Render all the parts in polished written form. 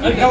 எல்லா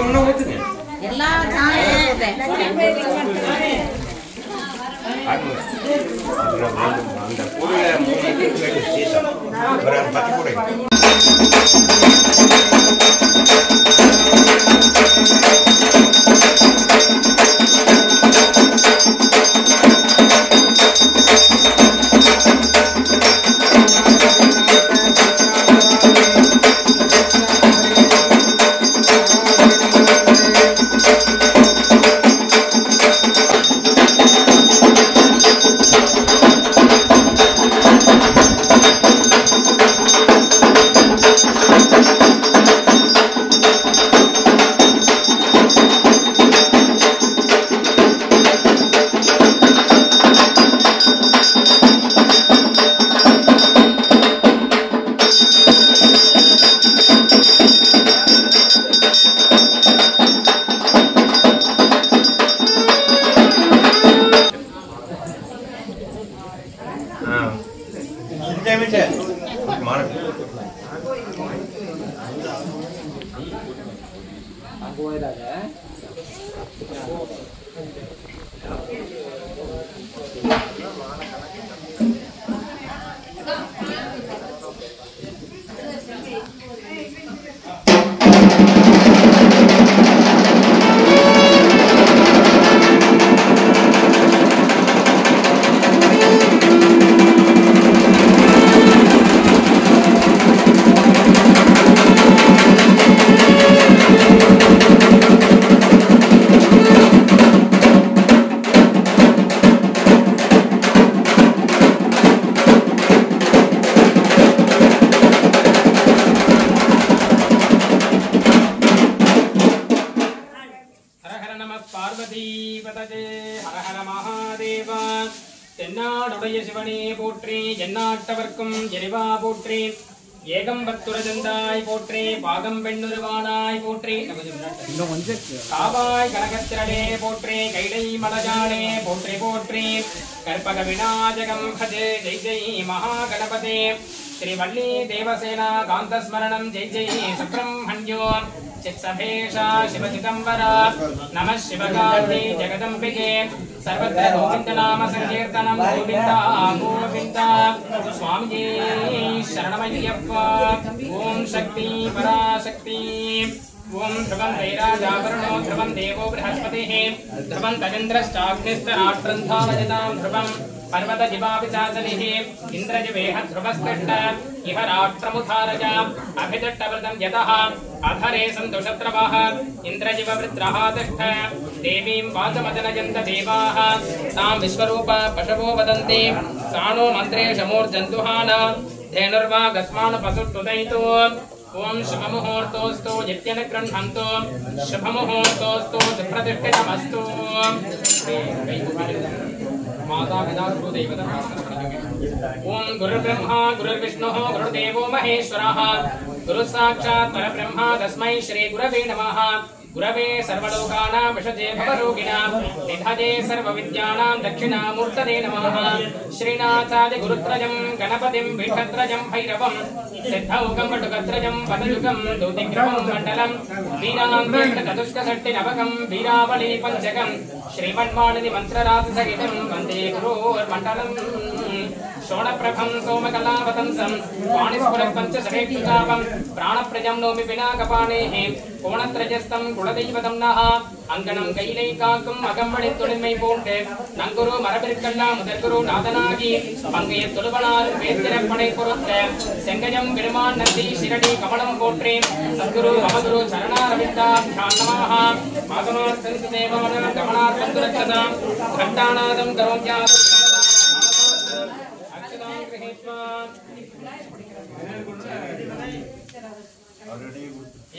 श्री वल्ली देवसेना कांतस्मरणं जय जय सुब्रह्मण्यो चित्सभेशा शिवचिदंबरा नमः शिवकान्ते जगदम्बिके सर्वत्र गोविंद नाम संकीर्तनं गोविंदा गोविंदा स्वामी शरणमय्यप्पा ओम शक्ति पराशक्ति ओम ध्रुवं वैराजावरणो ध्रुवं देवो बृहस्पतिः ध्रुवं तजेन्द्रश्चाग्निश्चराष्ट्रन्धावजतां ध्रुवं पर्वतजिवापिचाचलिः इन्द्रजिवेह ध्रुवस्तिष्ठ इह राष्ट्रमुधारज अभिदट्टव्रतं यतः अधरे सन्तु शत्रवः इन्द्रजिववृत्रः तिष्ठ देवीं वाचमजनयन्त देवाः तां विश्वरूपा पशवो वदन्ति सानो मन्त्रेशमूर्जन्तुहान धेनुर्वागस्मानुपसुष्टुदयितो ओम शुभमुहूर्तोऽस्तु नित्यं गृह्णन्तु शुभमुहूर्तोऽस्तु सुप्रतिष्ठितमस्तु माता पिता गुरुदेवता ओम गुरुर्ब्रह्मा गुरुर्विष्णुः गुरुर्देवो महेश्वरः गुरु साक्षात् परब्रह्म तस्मै श्री गुरवे नमः गुरवे सर्वलोकानां विषजे भवरोगिणां निधये सर्वविद्यानां दक्षिणामूर्तये नमः श्रीनाथादि गुरुत्रयं गणपतिं विष्णुत्रयं भैरवं सिद्धौकं वटुकत्रयं पदयुगं दूतिग्रहं मण्डलं वीरान्वेष्टचतुष्कषट्टिनवकं वीरावली पञ्चकं श्रीमन्मानिधि मन्त्रराजसहितं वन्दे गुरोर्मण्डलम् शोणप्रभं सोमकलावतंसं वाणिस्फुरपञ्चशरेक्षुतापं प्राणप्रजं नोमि पिनाकपाणेः कोणत्रयस्तं कुलदैवतं नः अङ्गणं கைலைகாக்கும் அகம்படி தொழில்மை போட்டு நங்குரு மரபிற்கெல்லாம் முதற்குரு நாதனாகி பங்கைய தொழுவனார் வேத்திரப்படை பொறுத்த செங்கஜம் பெருமான் நந்தி சிரடி கமலம் போற்றே சத்குரு அவகுரு சரணாரவிந்தா நமஹ மாதமார்த்தன் தேவான கமனார்த்தம் துரட்சதாம் கண்டாநாதம் கரோம்யா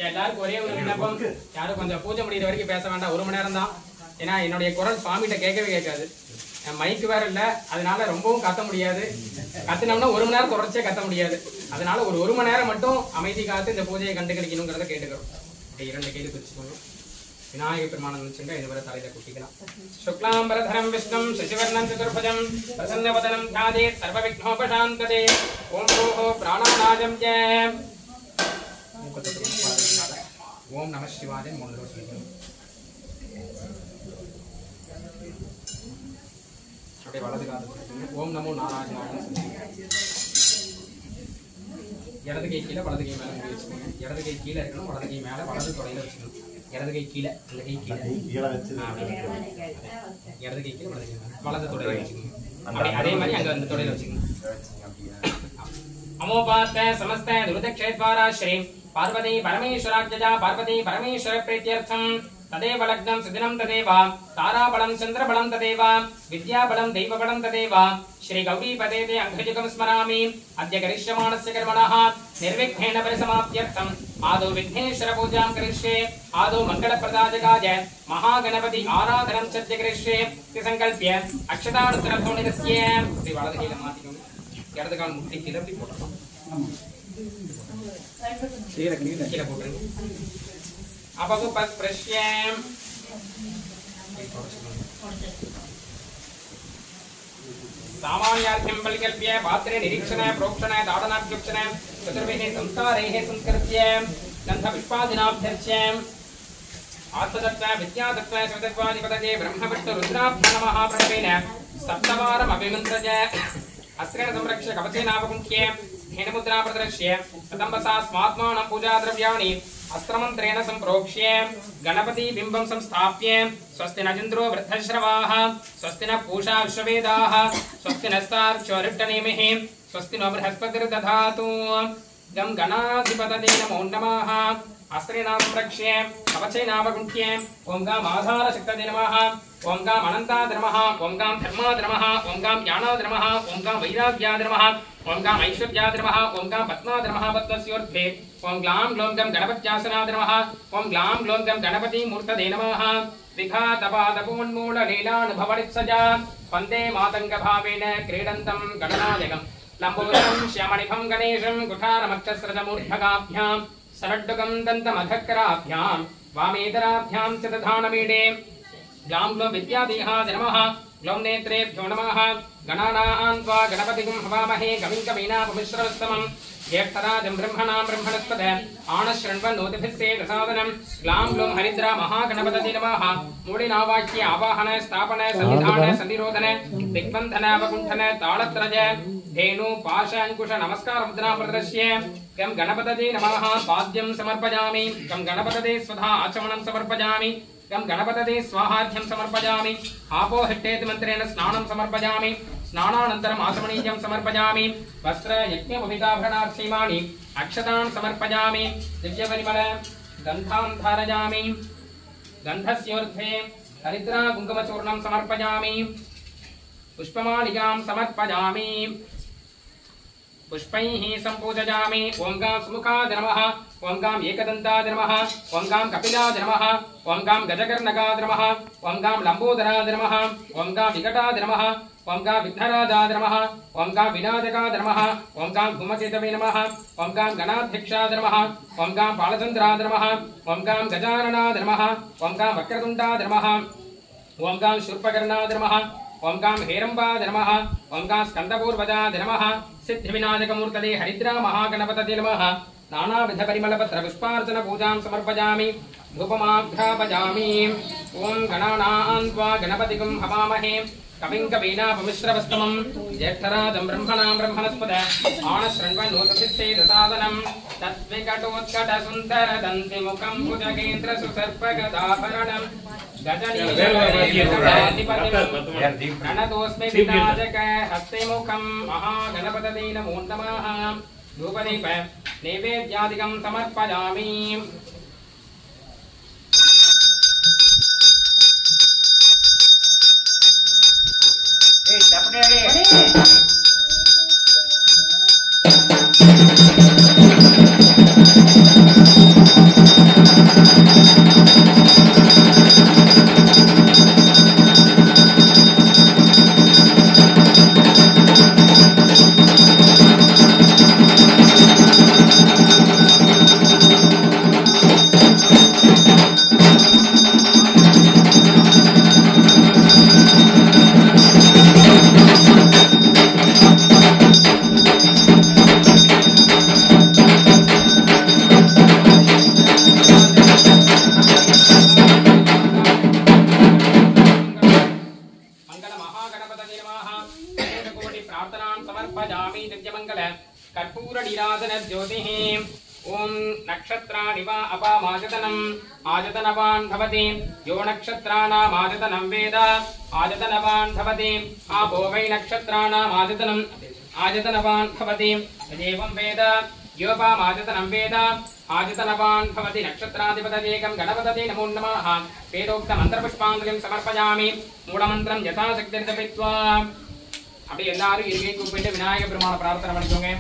எல்லாருக்கும் ஒரே ஒரு விண்ணப்பம், யாரும் கொஞ்சம் பூஜை முடிகிற வரைக்கும் பேச வேண்டாம், 1 மணி நேரம் தான். ஏன்னா என்னுடைய குரல் சுவாமிகிட்ட கேட்கவே கேட்காது, மைக்கு வேற இல்லை, அதனால ரொம்பவும் கத்த முடியாது. கத்தினோம்னா 1 மணி நேரம் தொடர்ச்சியாக கத்த முடியாது. அதனால ஒரு 1 மணி நேரம் மட்டும் அமைதி காத்து இந்த பூஜையை கண்டுகளிக்கணுங்கிறத கேட்டுக்கிறோம். 2 கையில் பிரிச்சுக்கணும். விநாயக பெருமானை நினைச்சுங்க இதுவரை தலையில குட்டிக்கலாம். சுக்லாம்பரதரம் விஷ்ணும் சசிவர்ணம் சதுர்புஜம் பிரசன்னவதனம் ध्याये सर्वविघ्नोपशान्तये ओम प्रोहो प्राणानादं च ஓம் நம சிவாய 3 தடவை சொல்லிக்கணும். அப்படியே வலது காது சொல்லிக்கணும். ஓம் நமோ நாராயணாய சொல்லிக்கணும். இடது கை கீழே வலது கை மேலே மூடி வச்சுக்கோங்க. இடது கை கீழே இருக்கணும், வலது கை மேலே வலது தொடையில வச்சுக்கணும். இடது கை கீழே இந்த கை கீழே இடது கை கீழே வலது கை மேலே வலது தொடையில வச்சுக்கணும். அதே மாதிரி அங்கே அந்த தொடையில வச்சுக்கணும். अमोपात समस्त दुर्दक्षेद्वारा श्री पार्वती परमेश्वराज्ञया पार्वती परमेश्वर प्रीत्यर्थम तदेव लग्नं सुदिनं तदेव ताराबलं चन्द्रबलं तदेव विद्याबलं दैवबलं तदेव श्री गौरीपदेते अंघ्रिजुगं स्मरामि अद्य करिष्यमाणस्य कर्मणः निर्विघ्नेन परिसमाप्त्यर्थम् आदौ विघ्नेश्वर पूजां करिष्ये आदौ मङ्गलप्रदायकाय महागणपति आराधनं च करिष्ये इति संकल्प्य अक्षतानुत्तरध्वनिरस्य श्री वलदकीलं मातिकम् இடது கால் முட்டி கீழே அப்படி போட்டுறோம். கீழே கீழே கீழே போட்டுருங்க. அப்போ பிரஷ்யம் सामान्यार्थं परिकल्प्य पात्रे निरीक्षण प्रोक्षण दाडनाभ्युक्षण चतुर्भिः संस्कारैः संस्कृत्य गन्धपुष्पादिनाभ्यर्च्य आत्मतत्त्व विद्यातत्त्व शिवतत्त्वाधिपतये ब्रह्मविष्णुरुद्राभ्यो नमः प्रणवेन सप्तवारम् अभिमन्त्रय अस्त्रेण संरक्ष्य कवचेनावकुण्ठ्ये धेनुमुद्रा प्रदर्श्य सतम्बसा स्वात्मानं पूजाद्रव्याणि अस्त्रमन्त्रेण सम्प्रोक्ष्य गणपति बिम्बं संस्थाप्य स्वस्ति न इन्द्रो वृद्धश्रवाः स्वस्ति न पूषा विश्ववेदाः स्वस्ति नस्तार्क्ष्योरिष्टनेमिः स्वस्ति नो बृहस्पतिर्दधातु गं गणाधिपतये नमो नमः अस्त्रेणां संरक्ष्य कवचेनावकुण्ठ्य ॐ गाम् आधारशक्तये नमः ॐ गाम् अनन्ताय नमः ॐ गाम् धर्माय नमः ॐ गाम् ज्ञानाय नमः ॐ गाम् वैराग्याय नमः ॐ गाम् ऐश्वर्याय नमः ॐ गाम् पद्माय नमः पद्मस्योर्ध्वे ॐ ग्लां ग्लौं गं गणपत्यासनाय नमः ॐ ग्लां ग्लौं गं गणपतिमूर्तये नमः विघातपादपून्मूललीलानुभवनित्सजा वन्दे मातङ्गभावेन क्रीडन्तं गणनायकम् लम्बोदरं श्यामणिभं गणेशं कुठारमक्षस्रजमूर्धगाभ्यां सरड्डुगं दन्तमधक्कराभ्यां वामेतराभ्यां च दधानमीडे ग्लां ग्लौं विद्यादेहाय नमः ग्लौं नेत्रेभ्यो नमः गणानां त्वा गणपतिं हवामहे कविं कवीनापमिश्रवस्तमम् ज्येष्ठराजं ब्रह्मणां ब्रह्मणस्पद आनश्रण्वन्नोतिभिस्सेदसादनं ग्लां ग्लौं हरिद्रा महागणपतये नमः मूढिनावाक्य आवाहन स्थापन संविधान संनिरोधन दिग्बन्धन अवकुण्ठन ताळत्रज धेनु पाश अंकुश नमस्कार मुद्रा प्रदर्श्य गं गणपतये नमः पाद्यं समर्पयामि गं गणपतये स्वधा आचमनं समर्पयामि गं गणपतये स्वाहार्घ्यं समर्पयामि आपो हिट्टेति मन्त्रेण स्नानं समर्पयामि स्नानानन्तरम् आचमनीयं समर्पयामि वस्त्र यज्ञोपवीताभरणार्थीमानि अक्षतान् समर्पयामि दिव्यपरिमल गन्धान् धारयामि गन्धस्योर्ध्वे हरिद्रा कुङ्कुमचूर्णं समर्पयामि पुष्पमालिकां समर्पयामि पुष्पैः सम्पूजयामि ॐ गां सुमुखाय नमः ॐ गां एकदन्ताय नमः ॐ गां कपिलाय नमः ॐ गां गजकर्णकाय नमः ॐ गां लम्बोदराय नमः ॐ गां विकटाय नमः ॐ गां विघ्नराजाय नमः ॐ गां विनायकाय नमः ॐ गां धूमकेतवे नमः ॐ गां गणाध्यक्षाय नमः ॐ गां बालचन्द्राय नमः ॐ गां गजाननाय नमः ॐ गां वक्रतुण्डाय नमः ॐ गां शूर्पकर्णाय नमः ॐ गां हेरम्बाय नमः ॐ गां स्कन्दपूर्वजाय नमः सिद्धिविनायकमूर्तये हरिद्रा महागणपतये नमः नानाविधपरिमलपत्र पुष्पार्चन पूजां समर्पयामि धूपमाघ्रापयामि ॐ गणानां त्वा गणपतिं हवामहे कविं कवीनापमिश्रवस्तमम् ज्येष्ठराजं ब्रह्मणां ब्रह्मणस्पद आनश्रण्वन्नोतसिद्धेदसादनं तद्विकटोत्कटसुन्दरदन्तिमुखं भुजगेन्द्रसुसर्पगदाभरणं प्रणतोऽस्मि विनायक हस्तिमुखं महागणपतये नमो नमः धूपदीप नैवेद्यादिकं समर्पयामि नीलातनज्योतिः ओम नक्षत्राणि वा अपामाजतनम् आजतनवान् भवति यो नक्षत्राणाम् आजतनं वेद आजतनवान् भवति आपो वै नक्षत्राणाम् आजतनम् आजतनवान् भवति एवं वेद योपामाजतनं वेद आजतनवान् भवति नक्षत्राधिपतयेकं गणपतये नमो नमः वेदोक्तमन्त्रपुष्पाञ्जलिं समर्पयामि मूलमन्त्रं यथाशक्तिर्जपित्वा அப்படி எல்லாரும் இருக்கை கூப்பிட்டு விநாயகர் பெருமானை பிரார்த்தனை பண்ணிக்கோங்க.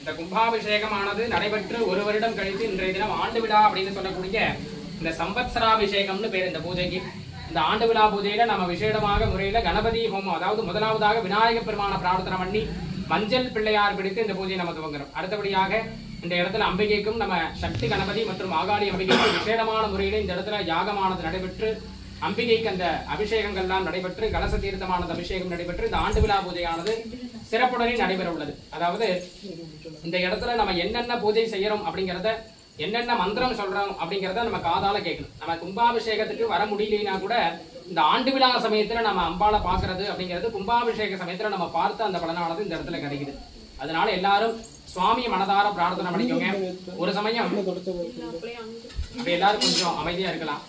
இந்த கும்பாபிஷேகமானது நடைபெற்று ஒரு வருடம் கழித்து இன்றைய தினம் ஆண்டு விழா அப்படின்னு சொல்லக்கூடிய இந்த சம்பத்சராபிஷேகம்னு பேர் இந்த பூஜைக்கு. இந்த ஆண்டு விழா பூஜையில நம்ம விசேடமாக முறையில கணபதி ஹோமம், அதாவது முதலாவதாக விநாயகர் பெருமானை பிரார்த்தனை பண்ணி மஞ்சள் பிள்ளையார் பிடித்து இந்த பூஜையை நம்ம துவங்குறோம். அடுத்தபடியாக இந்த இடத்துல அம்பிகைக்கும் நம்ம சக்தி கணபதி மற்றும் ஆகாளி அம்பிகைக்கும் விசேடமான முறையில இந்த இடத்துல யாகமானது நடைபெற்று அம்பிகைக்கு அந்த அபிஷேகங்கள்லாம் நடைபெற்று கலச தீர்த்தமானது அபிஷேகம் நடைபெற்று இந்த ஆண்டு விழா பூஜையானது சிறப்புடனே நடைபெற உள்ளது. அதாவது இந்த இடத்துல நம்ம என்னென்ன பூஜை செய்யறோம் அப்படிங்கறத, என்னென்ன மந்திரம் சொல்றோம் அப்படிங்கறத நம்ம காதால கேட்கணும். நம்ம கும்பாபிஷேகத்துக்கு வர முடியலைன்னா கூட இந்த ஆண்டு விழா சமயத்துல நம்ம அம்பாளை பாக்குறது அப்படிங்கிறது கும்பாபிஷேக சமயத்துல நம்ம பார்த்து அந்த பலனானது இந்த இடத்துல கிடைக்குது. அதனால எல்லாரும் சுவாமியை மனதார பிரார்த்தனை பண்ணிக்கோங்க. ஒரு சமயம் எல்லாரும் கொஞ்சம் அமைதியா இருக்கலாம்.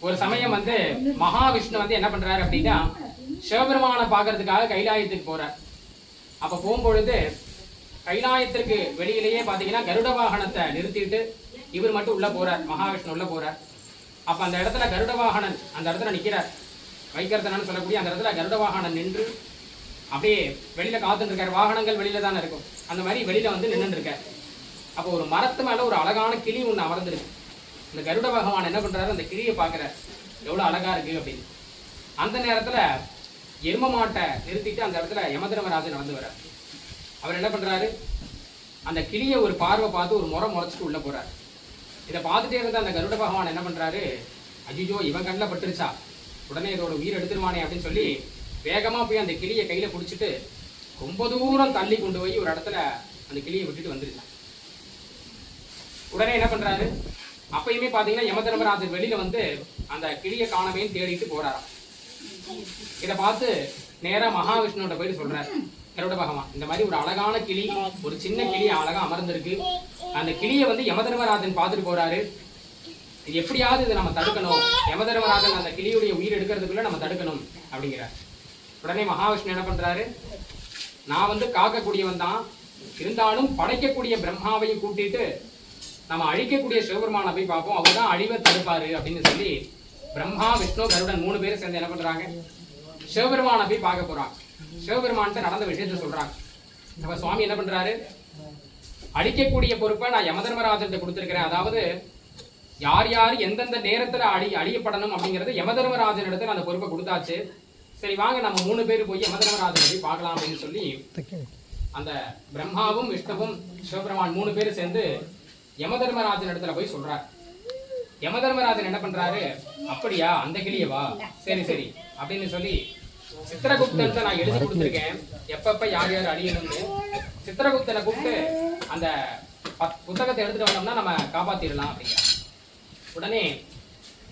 ஒரு சமயம் மகாவிஷ்ணு என்ன பண்றாரு அப்படின்னா சிவபெருமானை பாக்குறதுக்காக கைலாயத்துக்கு போறார். அப்ப போகும்பொழுது கைலாயத்திற்கு வெளியிலேயே பாத்தீங்கன்னா கருட வாகனத்தை நிறுத்திட்டு இவர் மட்டும் உள்ள போறார், மகாவிஷ்ணு உள்ள போறார். அப்ப அந்த இடத்துல கருட வாகனன் அந்த இடத்துல நிக்கிறார். வைக்கிறதுன்னு சொல்லக்கூடிய அந்த இடத்துல கருட வாகனன் நின்று அப்படியே வெளியில காத்துட்டு இருக்காரு. வாகனங்கள் வெளியில தானே இருக்கும், அந்த மாதிரி வெளியில நின்று இருக்காரு. அப்போ ஒரு மரத்து மேல ஒரு அழகான கிளி ஒண்ணு அமர்ந்துருக்கு. இந்த கருட பகவான் என்ன பண்றாரு, அந்த கிளியை பாக்குறாரு, எவ்வளவு அழகா இருக்கு அப்படின்னு. அந்த நேரத்துல எரும மாட்டை நிறுத்திட்டு அந்த இடத்துல யமதர்மராஜன் நடந்து வர்றார். அவர் என்ன பண்றாரு, அந்த கிளியை ஒரு பார்வை பார்த்து ஒரு முறைச்சிட்டு உள்ள போறாரு. இதை பார்த்துட்டே இருந்த அந்த கருட பகவான் என்ன பண்றாரு, அஜிஜோ இவன் கண்ணில் பட்டுருச்சா, உடனே இதோட உயிர் எடுத்துருவானே அப்படின்னு சொல்லி வேகமா போய் அந்த கிளியை கையில பிடிச்சிட்டு ரொம்ப தூரம் தள்ளி கொண்டு போய் ஒரு இடத்துல அந்த கிளியை விட்டுட்டு வந்துருச்சான். உடனே என்ன பண்றாரு, அப்பயுமே பாத்தீங்கன்னா யமதர்மராஜர் வெளியில அந்த கிளியை காணவேன்னு தேடிட்டு போறாராம். இதை பார்த்து நேரா மகாவிஷ்ணுவோட போயிட்டு சொல்றாரு கருட பகவான், இந்த மாதிரி ஒரு அழகான கிளி, ஒரு சின்ன கிளி அழகா அமர்ந்திருக்கு. அந்த கிளியை யமதர்மராஜன் பார்த்துட்டு போறாரு. இது எப்படியாவது இதை நம்ம தடுக்கணும், யமதர்மராஜன் அந்த கிளியுடைய உயிர் எடுக்கிறதுக்குள்ள நம்ம தடுக்கணும் அப்படிங்கிறார். உடனே மகாவிஷ்ணு என்ன பண்றாரு, நான் காக்கக்கூடியவன் தான், இருந்தாலும் படைக்கக்கூடிய பிரம்மாவையும் கூட்டிட்டு நம்ம அழிக்கக்கூடிய சிவபெருமானை போய் பார்ப்போம், அவர்தான் அழிவை தடுப்பாரு அப்படின்னு சொல்லி பிரம்மா விஷ்ணு கருடன் 3 பேரும் சேர்ந்து என்ன பண்றாங்க, சிவபெருமானை போய் பார்க்க போறாங்க. சிவபெருமான்கிட்ட நடந்த விஷயத்த சொல்றாங்க. நம்ம சுவாமி என்ன பண்றாரு, அழிக்கக்கூடிய பொறுப்பை நான் யமதர்மராஜன் கொடுத்திருக்கிறேன். அதாவது யார் யார் எந்தெந்த நேரத்துல அழியப்படணும் அப்படிங்கறது யமதர்மராஜன் இடத்துல அந்த பொறுப்பை கொடுத்தாச்சு. சரி வாங்க நம்ம 3 பேர் போய் யமதர்மராஜனை போய் பார்க்கலாம் அப்படின்னு சொல்லி அந்த பிரம்மாவும் விஷ்ணுவும் சிவபெருமான் 3 பேரும் சேர்ந்து யமதர்மராஜன் இடத்துல போய் சொல்றார். யமதர்மராஜன் என்ன பண்றாரு, அப்படியா அந்த கிளியவா, சரி சரி அப்படின்னு சொல்லி சித்திரகுப்தன் நான் எழுதி கொடுத்திருக்கேன் எப்பப்ப யார் யார் அழியணும்னு. சித்திரகுப்தனை கூப்பிட்டு அந்த புத்தகத்தை எடுத்துட்டு வந்தோம்னா நம்ம காப்பாத்திடலாம் அப்படிங்கிற. உடனே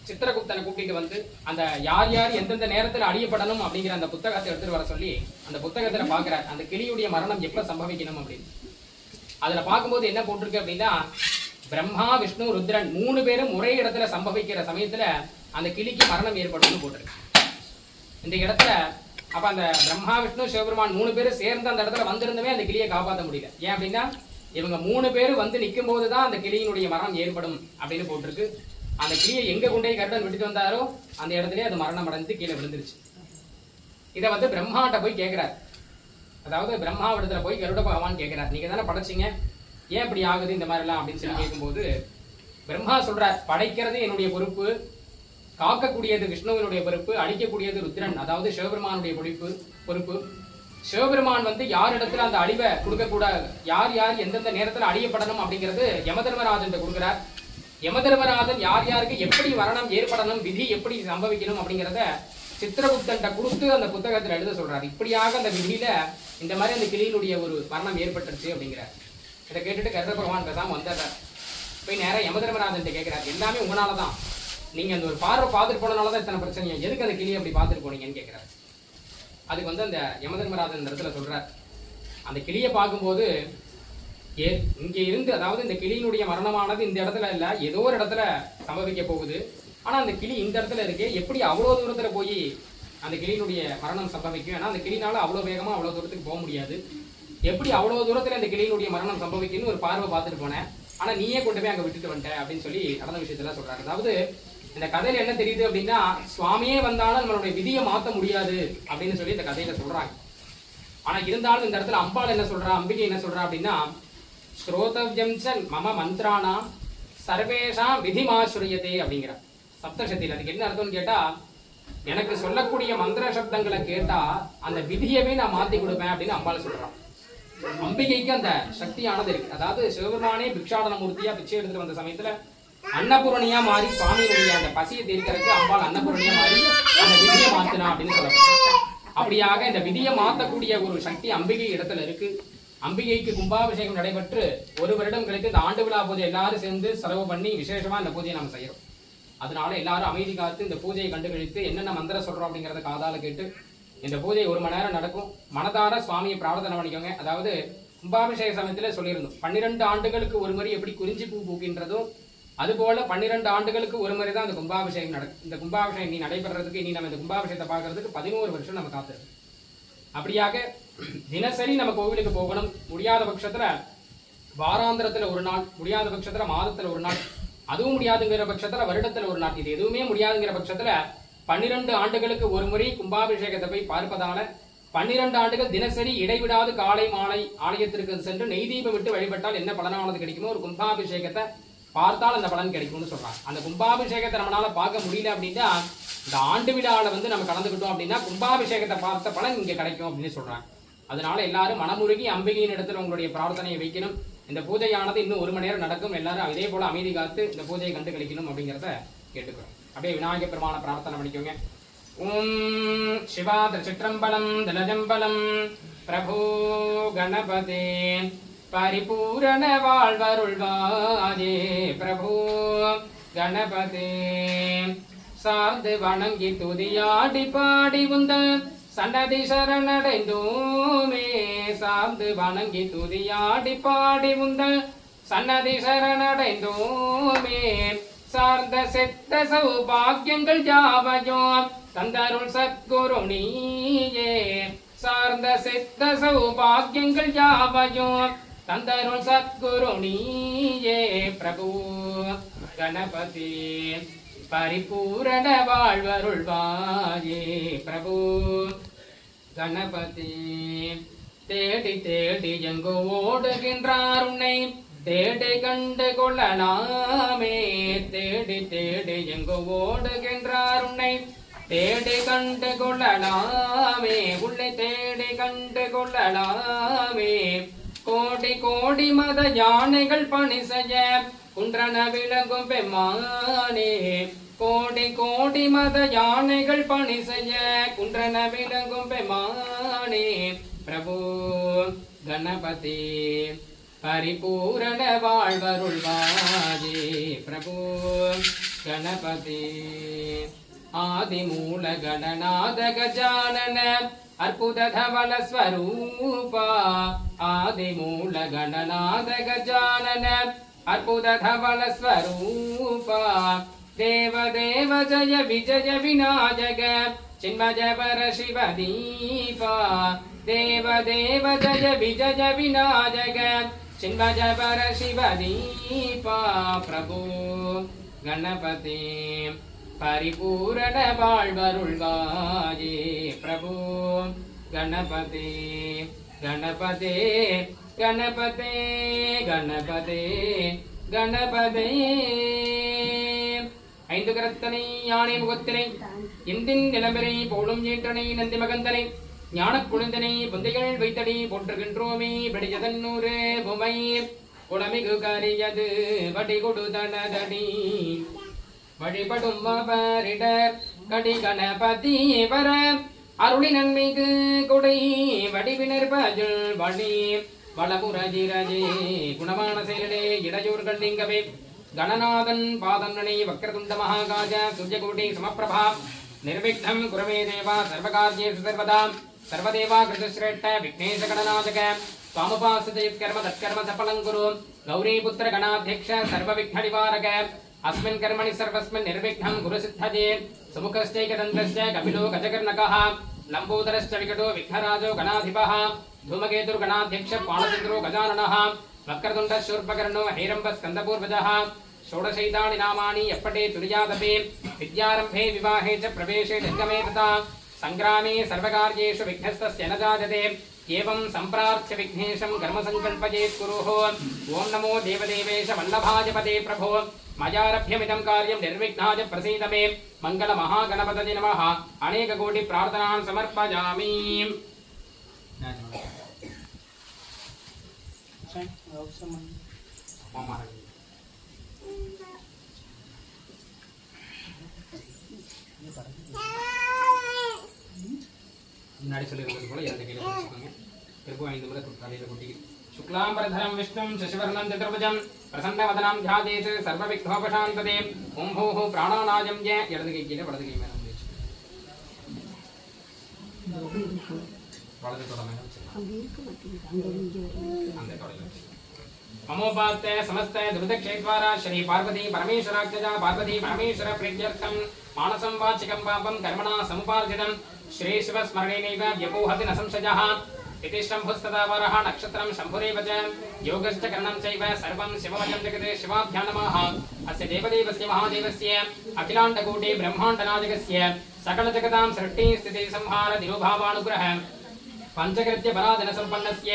சித்திரகுப்தனை கூப்பிட்டு அந்த யார் யார் எந்தெந்த நேரத்தில் அழியப்படணும் அப்படிங்கிற அந்த புத்தகத்தை எடுத்துட்டு வர சொல்லி அந்த புத்தகத்துல பாக்குறார், அந்த கிளியுடைய மரணம் எப்ப சம்பவிக்கணும் அப்படின்னு. அதுல பார்க்கும்போது என்ன போட்டிருக்கு அப்படின்னா, பிரம்மா விஷ்ணு ருத்ரன் 3 பேரும் ஒரே இடத்துல சம்பவிக்கிற சமயத்துல அந்த கிளிக்கு மரணம் ஏற்படும் போட்டிருக்கு இந்த இடத்துல. அப்ப அந்த பிரம்மா விஷ்ணு சிவபெருமான் 3 பேரும் சேர்ந்து அந்த இடத்துல வந்திருந்தவே அந்த கிளியை காப்பாற்ற முடியல. ஏன் அப்படின்னா இவங்க 3 பேரும் நிற்கும் போதுதான் அந்த கிளியினுடைய மரணம் ஏற்படும் அப்படின்னு போட்டிருக்கு. அந்த கிளியை எங்க கொண்டே கருடன் விட்டுட்டு வந்தாரோ அந்த இடத்துலயே அது மரணம் அடைந்து கீழே விழுந்துருச்சு. இதை பிரம்மாட்ட போய் கேட்கிறார். அதாவது பிரம்மாவிடத்துல போய் கருட பகவான் கேட்கிறார், நீங்க தானே படைச்சிங்க, ஏன் இப்படி ஆகுது இந்த மாதிரி எல்லாம் அப்படின்னு சொல்லி கேட்கும்போது பிரம்மா சொல்றார், படைக்கிறது என்னுடைய பொறுப்பு, காக்கக்கூடியது விஷ்ணுவினுடைய பொறுப்பு, அழிக்கக்கூடியது ருத்ரன் அதாவது சிவபெருமானுடைய பொறுப்பு. சிவபெருமான் யார் இடத்துல அந்த அழிவை கொடுக்க கூடாது, யார் யார் எந்தெந்த நேரத்துல அழியப்படணும் அப்படிங்கிறது யமதர்மராஜன் கொடுக்கிறார். யமதர்மராஜன் யார் யாருக்கு எப்படி மரணம் ஏற்படணும், விதி எப்படி சம்பவிக்கணும் அப்படிங்கிறத சித்திரகுப்தன் கொடுத்து அந்த புத்தகத்துல எழுத சொல்றாரு. இப்படியாக அந்த விதியில இந்த மாதிரி அந்த கிளியினுடைய ஒரு மரணம் ஏற்பட்டுருச்சு அப்படிங்கிறார். இதை கேட்டுட்டு கருட பகவான் பேசாம வந்துடுறார். போய் நேரம் யமதர்மராஜன் கேட்கிறார், எல்லாமே உங்களாலதான், நீங்க அந்த ஒரு பார்வை பார்த்துட்டு போனனாலதான் இத்தனை பிரச்சனை, எதுக்கு அந்த கிளியை அப்படி பார்த்துட்டு போனீங்கன்னு கேட்கிறார். அதுக்கு அந்த யமதர்மராஜன் இந்த இடத்துல சொல்றார், அந்த கிளியை பார்க்கும்போது இங்கே இருந்து, அதாவது இந்த கிளியினுடைய மரணமானது இந்த இடத்துல இல்லை, ஏதோ ஒரு இடத்துல சம்பவிக்க போகுது. ஆனால் அந்த கிளி இந்த இடத்துல இருக்கு, எப்படி அவ்வளோ தூரத்தில் போய் அந்த கிளியினுடைய மரணம் சம்பவிக்கும்? ஏன்னா அந்த கிளினால அவ்வளோ வேகமாக அவ்வளோ தூரத்துக்கு போக முடியாது. எப்படி அவ்வளோ தூரத்தில் இந்த கிளியினுடைய மரணம் சம்பவிக்கும்னு ஒரு பார்வை பார்த்துட்டு போனேன். ஆனால் நீயே கொண்டு போய் அங்கே விட்டுட்டு வந்துட்ட அப்படின்னு சொல்லி நடந்த விஷயத்தெல்லாம் சொல்றாங்க. அதாவது இந்த கதையில என்ன தெரியுது அப்படின்னா, சுவாமியே வந்தாலும் நம்மளுடைய விதியை மாற்ற முடியாது அப்படின்னு சொல்லி இந்த கதையில சொல்றாங்க. ஆனா இருந்தாலும் இந்த இடத்துல அம்பாள் என்ன சொல்றா, அம்பிகை என்ன சொல்றா அப்படின்னா, ஸ்ரோதவ்யம் மம மந்திரானா சர்வேஷாம் விதிமாசுரியதே அப்படிங்கிற சப்தசக்தியில். அதுக்கு என்ன அர்த்தம்னு கேட்டா, எனக்கு சொல்லக்கூடிய மந்திர சப்தங்களை கேட்டா அந்த விதியவே நான் மாத்தி கொடுப்பேன் அப்படின்னு அம்பாள் சொல்றான். அம்பிகைக்கு அந்த சக்தியானது இருக்கு. அதாவது சிவபெருமானே பிக்ஷாடன மூர்த்தியா பிச்சை எடுத்துட்டு வந்த சமயத்துல அன்னபூரணியா மாறி சுவாமியினுடைய அந்த பசியை தீர்க்கிறதுக்கு அம்பாள் அன்னபூரணியா மாறி அந்த விதியை மாத்தினா அப்படின்னு சொல்லப்படும். அப்படியாக இந்த விதியை மாற்றக்கூடிய ஒரு சக்தி அம்பிகை இடத்துல இருக்கு. அம்பிகைக்கு கும்பாபிஷேகம் நடைபெற்று ஒரு வருடம் கழித்து இந்த ஆண்டு விழா பூஜை எல்லாரும் சேர்ந்து செலவு பண்ணி விசேஷமா இந்த பூஜையை நம்ம செய்யறோம். அதனால எல்லாரும் அமைதி காத்து இந்த பூஜையை கண்டு கழித்து என்னென்ன மந்திரம் சொல்றோம் அப்படிங்கறத காதால கேட்டு இந்த பூஜை 1 மணி நேரம் நடக்கும். மனதார சுவாமியை பிரார்த்தனை பண்ணிக்கோங்க. அதாவது கும்பாபிஷேக சமயத்துல சொல்லியிருந்தோம், 12 ஆண்டுகளுக்கு ஒரு முறை எப்படி குறிஞ்சி பூ பூக்கின்றதோ அதுபோல 12 ஆண்டுகளுக்கு ஒரு முறை தான் அந்த கும்பாபிஷேகம் நடக்கும். இந்த கும்பாபிஷேகம் நீ நடைபெறதுக்கு, இனி நம்ம இந்த கும்பாபிஷேகத்தை பார்க்கறதுக்கு 11 வருஷம் நம்ம காத்திருக்கோம். அப்படியாக தினசரி நம்ம கோவிலுக்கு போகணும். முடியாத பட்சத்துல வாராந்திரத்துல ஒரு நாள், முடியாத பட்சத்துல மாதத்துல ஒரு நாள், அதுவும் முடியாதுங்கிற பட்சத்துல வருடத்துல ஒரு நாள், இது எதுவுமே முடியாதுங்கிற பட்சத்துல 12 ஆண்டுகளுக்கு ஒரு முறை கும்பாபிஷேகத்தை போய் பார்ப்பதால 12 ஆண்டுகள் தினசரி இடைவிடாது காலை மாலை ஆலயத்திற்கு சென்று நெய் தீபம் விட்டு வழிபட்டால் என்ன பலனானது கிடைக்குமோ ஒரு கும்பாபிஷேகத்தை பார்த்தால் அந்த பலன் கிடைக்கும்னு சொல்றாங்க. அந்த கும்பாபிஷேகத்தை நம்மளால பார்க்க முடியல அப்படின்னா இந்த ஆண்டு விழாவில் நம்ம கலந்துக்கிட்டோம் அப்படின்னா கும்பாபிஷேகத்தை பார்த்த பலன் இங்க கிடைக்கும் அப்படின்னு சொல்றாங்க. அதனால எல்லாரும் மனமுருகி அம்பிகையின் இடத்துல உங்களுடைய பிரார்த்தனையை வைக்கணும். இந்த பூஜையானது இன்னும் 1 மணி நேரம் நடக்கும். எல்லாரும் இதே போல அமைதி காத்து இந்த பூஜையை கண்டு கழிக்கணும் அப்படிங்கிறத கேட்டுக்கிறோம். அப்படியே விநாயகர் பெருமான பிரார்த்தனை பண்ணிக்கோங்க. ஓம் சிவா திருச்சிற்றம்பலம் திலஜம்பலம் பிரபு கணபதே பரிபூரண வாழ்வருள்வாயே பிரபு கணபதே சார்ந்து வணங்கி துதியாடி பாடி உந்த சன்னதி சரணடைந்தோமே. சார்ந்து வணங்கி துதியாடி பாடி உந்த சன்னதி சரணடைந்தோமே. சார்ந்த செத்த சௌபாகியங்கள் ஜாவையோ தந்தருள் சத்குரு நீயே. சார்ந்த செத்த சௌபாகியங்கள் ஜாவையோ தந்தருள் சத்குரு நீயே பிரபு கணபதி பரிபூரண வாழ்வருள்வாயே பிரபு கணபதி. தேடி தேடி எங்கோ ஓடுகின்றார் உன்னை தேடி கண்டு கொள்ளலாமே. தேடி தேடி எங்கோ ஓடுகின்றார் உன்னை தேடி கண்டு கொள்ளலாமே. உன்னை தேடி கண்டு கொள்ளலாமே. கோடி கோடி மத யானைகள் பணி செய்ய குன்றன விளங்கும் பெம்மானே. கோடி கோடி மத யானைகள் பணி செய்ய குன்றன விளங்கும் பெம்மானே பிரபு கணபதி பரிபூரண வாழ்வருள்வாயே பிரபு கணபதி. ஆதிமூல கணநாத கஜானன அற்புத தவள ஸ்வரூபா. ஆதிமூல கணநாத கஜானன அற்புத தவள ஸ்வரூபா. தேவ தேவ ஜய விஜய விநாயக சின்மய பர சிவ தீபா. தேவ தேவ ஜய விஜய விநாயக சின்மய பர சிவ தீபா பிரபு கணபதி பரிபூரண வாழ்வருள்வாயே பிரபு கணபதி. கணபதே கணபதே கணபதே கணபதே. 5 கரத்தனை யானை முகத்தினை இந்தின் நிலம்பரை போலும் ஏற்றனை நந்தி மகந்தனை ஞானக் குழந்தனை புந்தைகள் வைத்தடி போற்றுகின்றோமே. படியதன்னூறு பொமை குளமிகு கரியது வடி கொடுதனதடி வழிபடும் பரிடர் கடி கணபதி வர அருளி நன்மைக்கு கொடை வடிவினர் பஜுள் வழி வளமுரஜிரஜே. குணமான செயலே இடையூர்கள் நீங்கவே கணநாதன் பாதங்கனை வக்ரதுண்ட மகாகாஜ சூரியகோட்டி சமப்பிரபா நிர்விக்னம் குரவே தேவா சர்வகார்யேஷு சர்வதா சர்வதேவா கிருதஸ்ரேஷ்ட விக்னேஷ கணநாதக त्वामुपासते यत्कर्म तत्कर्म सफलं कुरु गौरीपुत्र गणाध्यक्ष सर्वविघ्ननिवारक अस्मिन् कर्मणि सर्वस्मिन् निर्विघ्नं कुरु सिद्धये सुमुखश्चैकदन्तश्च कपिलो गजकर्णकः लम्बोदरश्च विकटो विघ्नराजो गणाधिपः धूमकेतुर्गणाध्यक्ष पाणचन्द्रो गजाननः वक्रतुण्डः शूर्पकर्णो हैरम्बस्कन्दपूर्वजः षोडशैतानि नामानि यप्पटे तुर्यादपि विद्यारम्भे विवाहे च प्रवेशे निर्गमे तथा संग्रामे सर्वकार्येषु विघ्नस्तस्य न जायते एवं सम्प्रार्थ्य विघ्नेशं कर्मसङ्कल्पयेत् कुरुः ॐ नमो देवदेवेश वल्लभाय पदे प्रभो मयारभ्यमिदं कार्यं निर्विघ्नाय प्रसीद मे मङ्गलमहागणपतये नमः अनेककोटि प्रार्थनान् समर्पयामि முன்னாடி சொல்லிருக்கிறது போல இரண்டு கையில வச்சுக்கோங்க. திரும்ப 5 முறை தலையில கொட்டிக்கிட்டு शुक्लांबरधरं विष्णुं शशिवर्णं चतुर्भुजं प्रसन्नवदनं ध्यायेत् सर्वविघ्नोपशान्तये ओं भूः प्राणानायं य இடது கை கீழ வலது கை மேல வச்சு வலது தொட மேல வச்சு அந்த தொடையில வச்சு ममोपाते समस्ते दुर्दक्षेद्वारा श्री पार्वती परमेश्वराख्यजा पार्वती परमेश्वर प्रीत्यर्थं मानसं वाचिकं पापं कर्मणा समुपार्जितं श्री शिव स्मरणेनैव व्यपोहति न संशयः इति शम्भुस्तदा वरः नक्षत्रं शम्भुरेव च योगश्च करणं चैव सर्वं शिवमयं जगते शिवाभ्यां नमः अस्य देवदेवस्य महादेवस्य अखिलाण्डकोटि ब्रह्माण्डनायकस्य सकलजगतां सृष्टि स्थिति संहार दिनोभावानुग्रह पंचकृत्य पराधन संपन्नस्य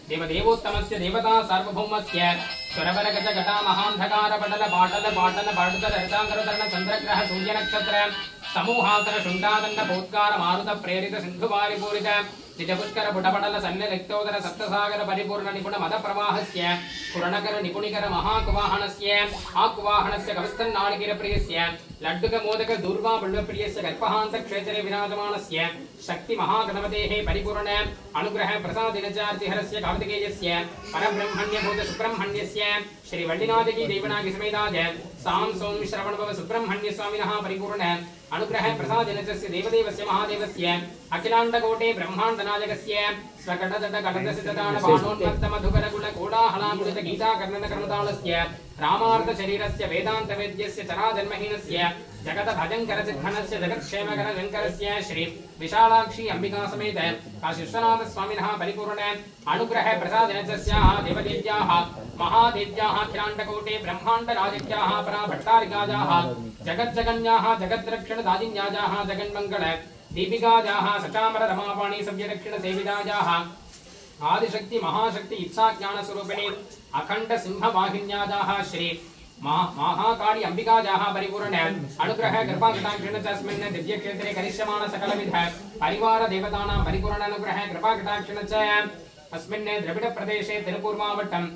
देवदेवोत्तमस्य देवता सार्वभौमस्य स्वरवरगज घटा महांधकार पटल पाटल पाटल पाटल रतांगरतरण चंद्रग्रह सूर्य नक्षत्र समूहासर शुंडादंड भूत्कार मारुत प्रेरित सिंधु वारिपूरित निजपुष्कर पुटपटल सन्य लिक्तोदर सप्तसागर परिपूर्ण निपुण मद प्रवाहस्य पुरणकर निपुणिकर महाकुवाहनस्य आकुवाहनस्य कवस्तन्नालिकीर प्रियस्य लड्डुक मोदक दूर्वा बल्लप्रियस्य गर्भहान्त क्षेत्रे विराजमानस्य शक्ति महागणपतेः परिपूर्ण अनुग्रह प्रसादिनचार्तिहरस्य कार्तिकेयस्य परब्रह्मण्य भूत सुब्रह्मण्यस्य श्री वल्लीनाथकी देवनागी समेताय सां सों श्रवणभव सुब्रह्मण्य स्वामिनः परिपूर्ण अनुग्रह प्रसादिनचस्य देवदेवस्य महादेवस्य अखिलाण्डकोटे ब्रह्माण्डनायकस्य स्वकटदट कटदसितदान बाणोन्मत्त मधुकर कुल कोडाहलामुदित गीताकर्णन कर्मतालस्य रामार्थ शरीरस्य वेदांत वेद्यस्य चराजन्महीनस्य जगत भजंकर सिद्धनस्य जगत्क्षेमकर शंकरस्य श्री विशालाक्षी अंबिका समेत काशीश्वनाथ स्वामिनः परिपूर्ण अनुग्रह प्रसादिनचस्याः देवदेव्याः महादेव्याः अखिलाण्डकोटे ब्रह्माण्डराजक्याः परा भट्टारिकाजाः जगज्जगन्याः जगद्रक्षणदाजिन्याजाः जगन्मङ्गल दीपिकाजाः सचामर रमापाणि सव्यदक्षिण सेविदाजाः आदिशक्ति महाशक्ति इच्छाज्ञान स्वरूपिणी अखंड सिंह वाहिन्याजाः श्री महाकाली अंबिकाजाः परिपूर्ण अनुग्रह कृपाकटाक्षेण तस्मिन् दिव्य क्षेत्रे करिष्यमाण सकलविध परिवार देवतानां परिपूर्ण अनुग्रह कृपाकटाक्षेण च अस्मिन् द्रविड प्रदेशे तिरुपूर्मावट्टं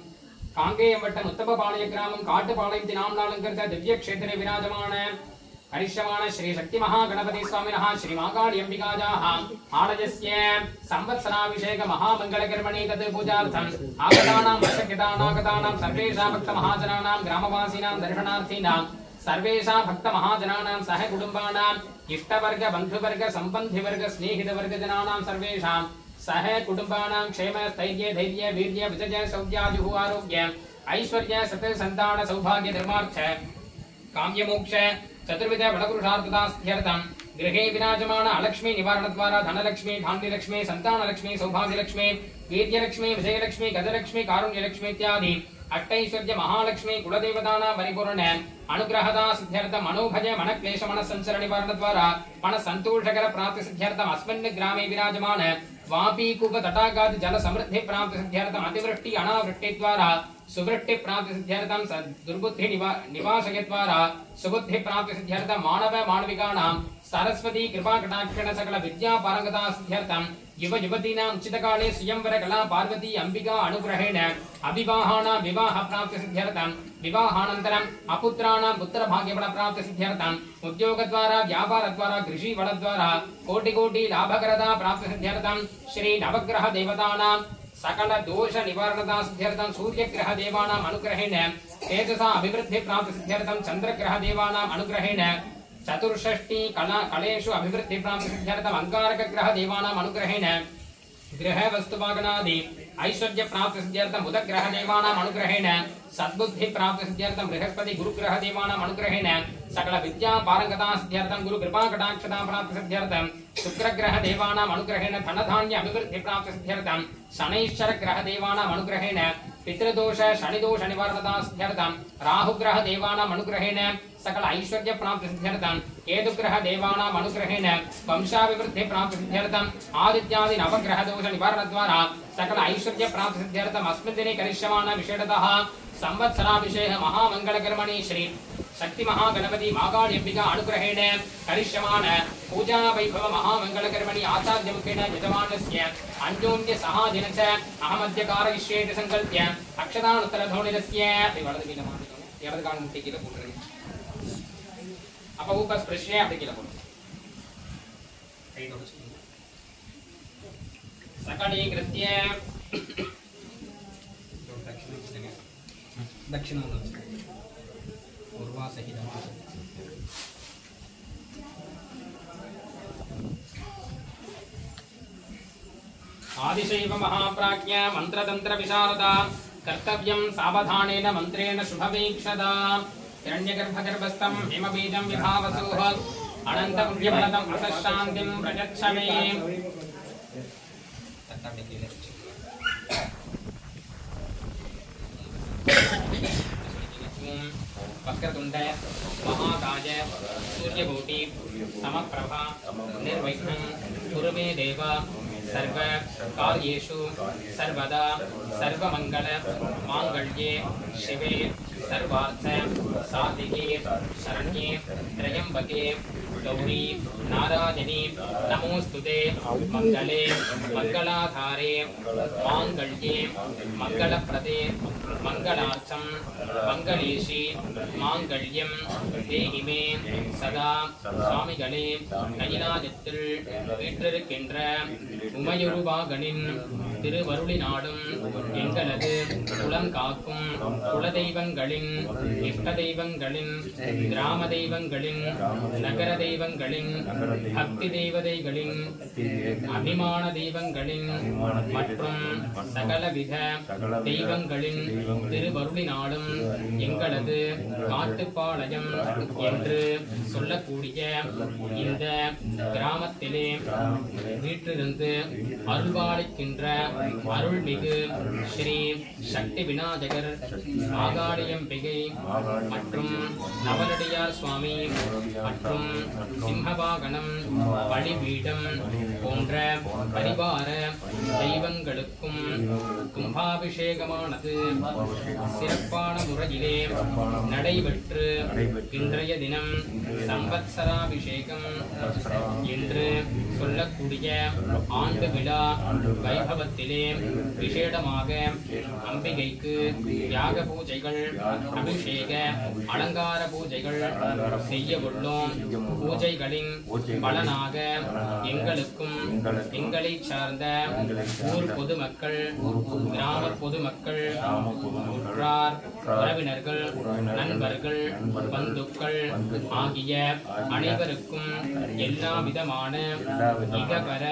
कांगेयं वट्टम् उत्तमपालय ग्रामं काट्टुपालयं नाम्नालंकृत दिव्य क्षेत्रे विराजमान करिष्यमाण श्री शक्ति महागणपति स्वामिनः श्री महाकाली अंबिकाजाः आलयस्य संवत्सराभिषेक महामंगलकर्मणि तत् पूजार्थम् आगतानां वर्षकृतानागतानां सर्वेषां भक्तमहाजनानां ग्रामवासीनां दर्शनार्थीनां सर्वेषां भक्तमहाजनानां सह कुटुम्बानाम् इष्टवर्ग बन्धुवर्ग सम्बन्धिवर्ग स्नेहितवर्ग जनानां सर्वेषां सह कुटुम्बानां क्षेम स्थैर्य धैर्य वीर्य विजय सौख्यादिः आरोग्य ऐश्वर्य सत संतान सौभाग्य धर्मार्थ काम्य मोक्ष चतुर्विध बलपुरुषार्थदास्त्यर्थं गृहे विराजमान अलक्ष्मी निवारणद्वारा धनलक्ष्मी धान्यलक्ष्मी संतानलक्ष्मी सौभाग्यलक्ष्मी वीर्यलक्ष्मी विजयलक्ष्मी गजलक्ष्मी कारुण्यलक्ष्मी इत्यादि अष्टैश्वर्य महालक्ष्मी कुलदेवतानां परिपूर्ण अनुग्रहदा सिद्ध्यर्थं मनोभय मनक्लेश मनसंचर निवारणद्वारा मनसन्तोषकर प्राप्ति सिद्ध्यर्थं अस्मिन् ग्रामे विराजमान वापी कूप तटागादि जल समृद्धि प्राप्ति सिद्ध्यर्थं अतिवृष्टि अनावृष्टि द्वारा सुवृष्टि प्राप्ति सिद्ध्यर्थं दुर्बुद्धि निवासयद्वारा सुबुद्धि प्राप्ति सिद्ध्यर्थं मानव मानविकानां सरस्वती कृपा कटाक्षेण सकल विद्या पारंगता सिद्ध्यर्थं युव युवतीनां उचितकाले स्वयंवर कला पार्वती अंबिका अनुग्रहेण अविवाहानां विवाह प्राप्ति सिद्ध्यर्थं विवाहानन्तरम् अपुत्राणां पुत्रभाग्यफल प्राप्ति सिद्ध्यर्थं उद्योगद्वारा व्यापारद्वारा कृषिबलद्वारा कोटि कोटि लाभकरता प्राप्ति सिद्ध्यर्थं श्री नवग्रह देवतानां सकल दोष निवारणता सिद्ध्यर्थं सूर्यग्रह देवानां अनुग्रहेण तेजसा अभिवृद्धि प्राप्ति सिद्ध्यर्थं चंद्रग्रह देवानां अनुग्रहेण चतुष्षष्टि कलेषु अभिवृद्धि प्राप्ति सिद्ध्यर्थं अंगारक ग्रह देवानां अनुग्रहेण गृह वस्तुवागनादि ऐश्वर्य प्राप्ति सिद्ध्यर्थम बुध ग्रह देवानां अनुग्रहेण सद्बुद्धि प्राप्ति सिद्ध्यर्थम बृहस्पति गुरु ग्रह देवानां अनुग्रहेण सकल विद्या पारंगता सिद्ध्यर्थम गुरु कृपा कटाक्षता प्राप्ति सिद्ध्यर्थम शुक्र ग्रह देवानां अनुग्रहेण धन धान्य अभिवृद्धि प्राप्ति सिद्ध्यर्थम शनैश्चर ग्रह देवानां अनुग्रहेण पितृदोष शनिदोष निवारणता सिद्ध्यर्थम राहु ग्रह देवानां अनुग्रहेण सकल ऐश्वर्य प्राप्ति सिद्ध्यर्थम केतु ग्रह देवानां अनुग्रहेण वंशाभिवृद्धि प्राप्ति सिद्ध्यर्थम आदित्यादि नवग्रह दोष निवारण द्वारा सकल ऐश्वर्य प्राप्ति सिद्ध्यर्थम अस्मिन् दिने करिष्यमाण विशेषतः संवत्सराभिषेक महामंगलकर्मणि श्री शक्ति महागणपति मागाण्यंबिका अनुग्रहेण करिष्यमाण पूजा वैभव महामंगलकर्मणि आचार्य मुखेन यजमानस्य अन्योन्य सहादिनच अहमद्य कारयिष्येति संकल्प्य अक्षतानुत्तरधोनिरस्य இடது கால் முட்டி கீழே போட்டுருங்க. அப்ப ஊக்க ஸ்பிரிஷ்யே அப்படி கீழே போடுங்க. सकलीकृत्य दक्षिण पूर्वा सहित आदिशैव महाप्राज्ञ मंत्रतंत्र विशारदा कर्तव्यं सावधानेन मंत्रेण शुभवीक्षदा हिरण्यगर्भगर्भस्थं हिमबीजं विभावसुः अनंत पुण्यफलदं अतशान्तिं प्रयच्छमे वक्रतुंड महाकाय सूर्यकोटि समप्रभा निर्विघ्नं कुरु मे देव सर्व कार्येषु सर्वदा सर्वमंगल मांगल्ये शिवे सर्वार्थ साधिके शरण्ये त्र्यंबके गौरी नारायणी नमोस्तुते मंगले मंगलाधारे मांगल्ये मंगलप्रदे मंगलार्थं मंगलेशी मांगल्यं देहि मे सदा स्वामिகளே கைலாயத்தில் வீற்றிருக்கின்ற உமையொருபாகனின் திருவருளினாடும் எங்களது குலம் காக்கும் குலதெய்வங்களின் இஷ்ட தெய்வங்களின் கிராம தெய்வங்களின் நகர தெய்வங்களின் பக்தி தேவதைகளின் அபிமான தெய்வங்களின் மற்றும் சகலவித தெய்வங்களின் திருவருளினாடும் எங்களது காட்டுப்பாளையம் என்று சொல்லக்கூடிய இந்த கிராமத்திலே வீற்றிருந்து அருள்பாலிக்கின்ற அருள்மிகு ஸ்ரீ சக்தி விநாயகர் மாகாளியம்பிகை மற்றும் நவலடியார் சுவாமி மற்றும் சிம்மவாகனம் பலிபீடம் போன்ற பரிவார தெய்வங்களுக்கும் கும்பாபிஷேகமானது சிறப்பான முறையிலே நடைபெற்று இன்றைய தினம் சம்பத்சராபிஷேகம் என்று சொல்லக்கூடிய ஆண்டு விழா வைபவத்திலே விசேடமாக அம்பிகைக்கு யாக பூஜைகள் அபிஷேக அலங்கார பூஜைகள் செய்ய உள்ளோம். பூஜைகளின் பலனாக எங்களுக்கும் எங்களை சார்ந்த ஊர் பொதுமக்கள் கிராம பொதுமக்கள் உற்றார் உறவினர்கள் நண்பர்கள் பந்துக்கள் ஆகிய அனைவருக்கும் எல்லா விதமான இகபர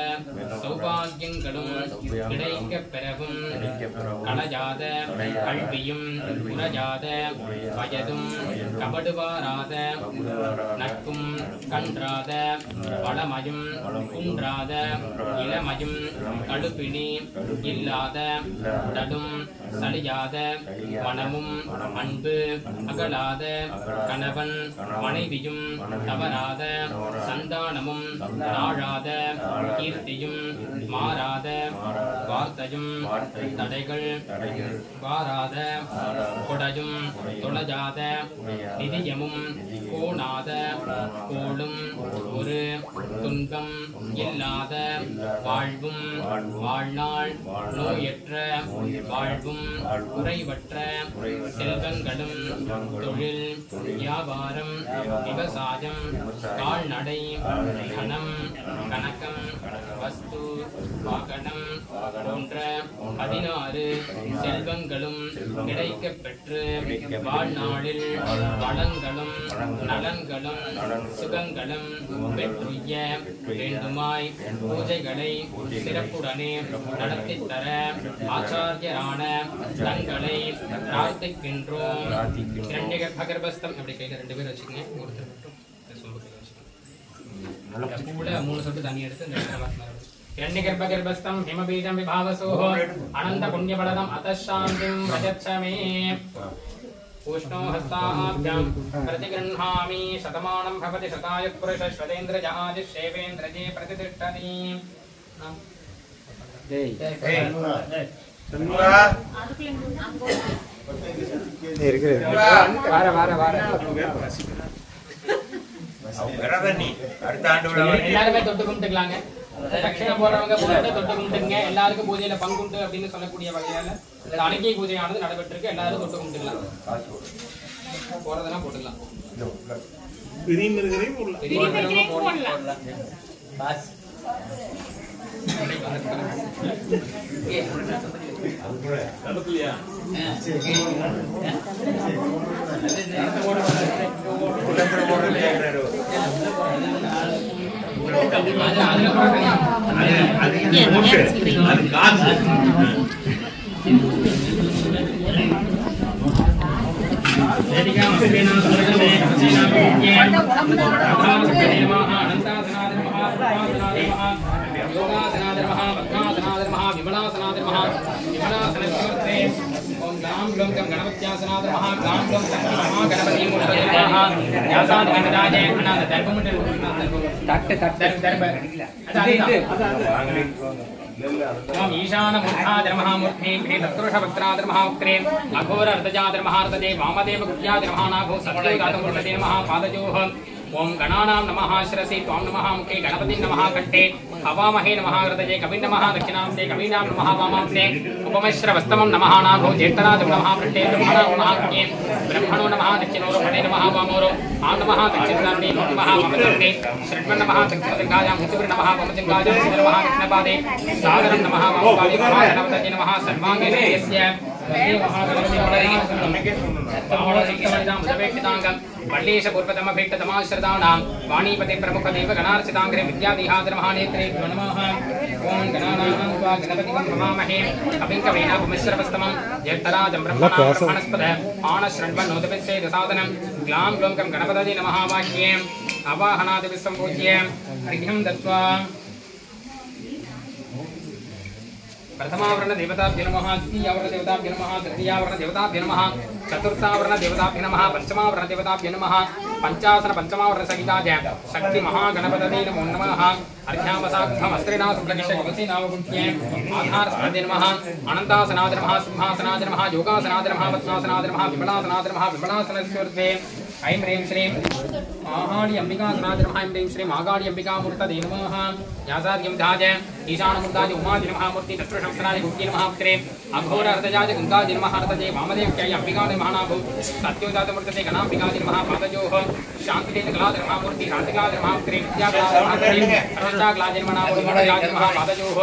சௌபாகியங்களும் கிடைக்கப் பெறவும் கலஜாத கல்வியும் குணஜாத வயதும் கபடுவாராத நட்பும் கன்றாத வளமையும் குன்றாத இளமையும் கடுப்பினி இல்லாத உடலும் சலியாத மனமும் அன்பு அகலாத கணவன் மனைவியும் தவறாத சந்தானமும் தாழாத கீர்த்தியும் மாறாத வார்த்தையும் தடைகள் வாராத கொடையும் தொலையாத நிதியமும் கோணாத கோளும் ஒரு துன்பம் இல்லாத வாழ்வும் வாழ்நாள் நோயற்ற வாழ்வும் குறைவற்ற செல்வங்களும் தொழில் வியாபாரம் விவசாயம் கால்நடை கணம் கணக்கம் வஸ்து வாகனம் போன்ற 16 செல்வங்களும் கிடைக்கப் பெற்று வாழ்நாளில் வளங்களும் நலன்களும் சுகங்களும் மங்களம் வெற்றுய வேண்டுமாய் பூஜைகளை சிறப்புடனே நடத்தித் தர ஆச்சாரியரான தங்களை பிரார்த்திக்கின்றோம். இரண்யகர்ப்பஸ்தம் அப்படி கையில 2 பேர் வச்சுக்கங்க. ஒருத்தர் மட்டும் கூட 3 சொட்டு தண்ணி எடுத்து இந்த இரண்யகர்ப்பஸ்தம் ஹிமபீஜம் விபாவசோஹ அனந்த புண்ணியபலதம் அதசாந்திம் வஜச்சமே उष्णो हस्ताभ्यां प्रतिगृह्णामि शतमानं भवति शतायुः पुरुषः श्वतेन्द्रजादिशेवेन्द्रजे प्रतिष्ठति எல்லாருமே தொட்டு கும்பிட்டுக்கலாங்க. தட்சிணை போடுறவங்க போட்டு தொட்டு கும்பிட்டுங்க. எல்லாருக்கும் பூஜையில பங்குண்டு அப்படின்னு சொல்லக்கூடிய வகையால அணுகிய பூஜையானது நடைபெற்றிருக்கு. எல்லாரும் தொட்டு கும்பிட்டுக்கலாம். போறதெல்லாம் போட்டுக்கலாம். ईशानमूर्धाधर्महामूर्ति तत्पुरुषवक्त्राधर्महावक्त्रे अघोर अर्धजाधर्महार्धजे वामदेव गुह्याधर्महानाभो सत्योदातमूर्तये नमः पादयोः ओम गणानां नमः शिरसि त्वां नमः मुखे गणपति नमः कंठे हवामहे नमः हृदये कवि नमः दक्षिणांसे कवीनां नमः वामांसे उपमश्रवस्तमं नमः नाभो ज्येष्ठराजं नमः पृष्ठे ब्रह्मणो नमः कुण्ये ब्रह्मणो नमः दक्षिणोरो पटे नमः वामोरो आं नमः दक्षिणान्ते नमः वामचरणे षड्मन् नमः दक्षिणदिग्गायां मुचिवर नमः वामचङ्गायां नमः दक्षिणपादे सागरं नमः वामपादे गणपतये नमः सर्वाङ्गे यस्य पल्लीश पूर्वतम भेट्टतमाश्रदानां वाणीपति प्रमुख देव गणार्चितांग्रे विद्यादिहाधर्महानेत्रे नमः ओम गणानां त्वा गणपतिं नमामहे कविं कवीनापमिश्रवस्तमं ज्येष्ठराजं ब्रह्मणस्पद आनश्रण्वन्नोदपिस्सेदसादनं ग्लां ग्लौं कं गणपतये नमः वाक्ये आवाहनादिभिः सम्पूज्य अर्घ्यं दत्त्वा प्रथमावरण देवताभ्यो नमः द्वितीयावरण देवताभ्यो नमः तृतीयावरण देवताभ्यो नमः चतुर्थावरण देवताभ्यो नमः पंचमावरण देवताभ्यो नमः पंचासन पंचमावरण सहिताय शक्ति महागणपतये नमो नमः अर्घ्यामसाग्धमस्त्रिणा सुप्रगिष्टकवसी नामगुण्ये आधारसनादे नमः अनन्तासनादे नमः सिंहासनादे नमः योगासनादे नमः पद्मासनादे नमः विमलासनादे नमः विमलासनस्वर्धे ऐं ह्रीं श्रीं आहाडी अंबिकासनादे नमः ऐं ह्रीं श्रीं आगाडी अंबिकामूर्तये नमः यासाद्यं ध्याय ईशानमूर्ताय उमादि नमः मूर्ति तत्पुरुषंसनाय गुह्ये नमः पुत्रे अघोर अर्धजाय गंगादि नमः हरतये वामदेव्याय अंबिकादि महानाभो सत्योजातमूर्तये गणाम्बिकादि नमः पादयोः शान्तिदेव कलादि नमः मूर्ति शान्तिकादि नमः पुत्रे विद्याकलादि नमः अरुणाग्लादि नमः नाभोजादि नमः पादयोः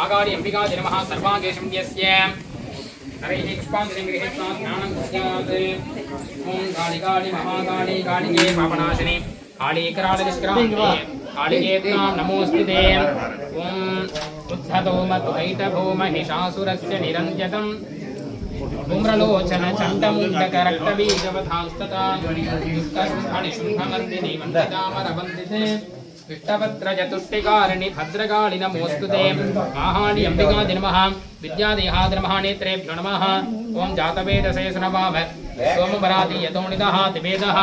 आगाडी अंबिकादि नमः सर्वाङ्गेशं यस्य हरेः पुष्पाञ्जलिं गृहीत्वा ज्ञानं स्यात् ओम कालिकाली महाकाली कालिके पापनाशिनी कालीकरालनिष्क्रान्ते कालिके त्वां नमोऽस्तुते ओम उद्धतोमतुकैटभूमहिषासुरस्य निरञ्जतं धूम्रलोचन चण्डमुण्डकरक्तबीजवधांस्तता दुःखशुम्भनिशुम्भमर्दिनी वन्दितामरवन्दिते विष्टपत्रजतुष्टिकारिणि भद्रकाळि नमोऽस्तुते आहाडी अंबिकादि नमः विद्यादेहाद्रमः नेत्रेभ्यो नमः ओम जातवेदसे सुनवाम सोमवराति यतोनिदः तिवेदः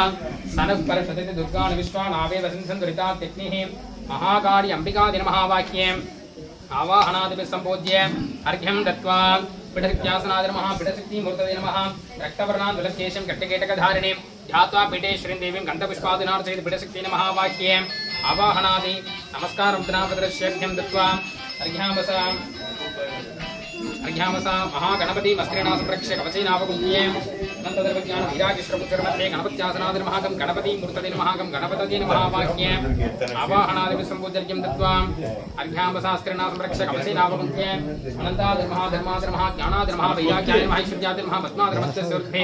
सनः परसते दुर्गाणि विश्वानावे वसंसन्दुरितात्तिग्निः महाकाळि अंबिकादि नमः वाक्ये आवाहनादिभिः सम्पूज्य अर्घ्यं दत्त्वा पीठशक्त्यासनादि नमः पीठशक्तिमूर्तये नमः रक्तवर्णान्दुलकेशं कट्टकेटकधारिणीं ध्यात्वा पीठे श्रीदेवीं गन्धपुष्पादिनार्चयति पीठशक्ति नमः वाक्ये आवाहनादि नमस्कारं प्रदर्श्यर्घ्यं दत्त्वा अर्घ्यामसा महागणपति मस्त्रेणा संरक्ष्य कवचेनावगुह्ये नन्ददर्वज्ञान वीरागिश्रपुत्रमध्ये गणपत्यासनादि नमः गणपति मूर्तये नमः गणपतये नमः वाक्ये आवाहनादिभिः सम्पूज्यर्घ्यं दत्त्वा अर्घ्यामसास्त्रेणा संरक्ष्य कवचेनावगुह्ये अनन्ताधर्मः धर्माधर्मः ज्ञानाधर्मः वैराग्याधर्मः ऐश्वर्याधर्मः पद्माधर्मस्य स्वर्धे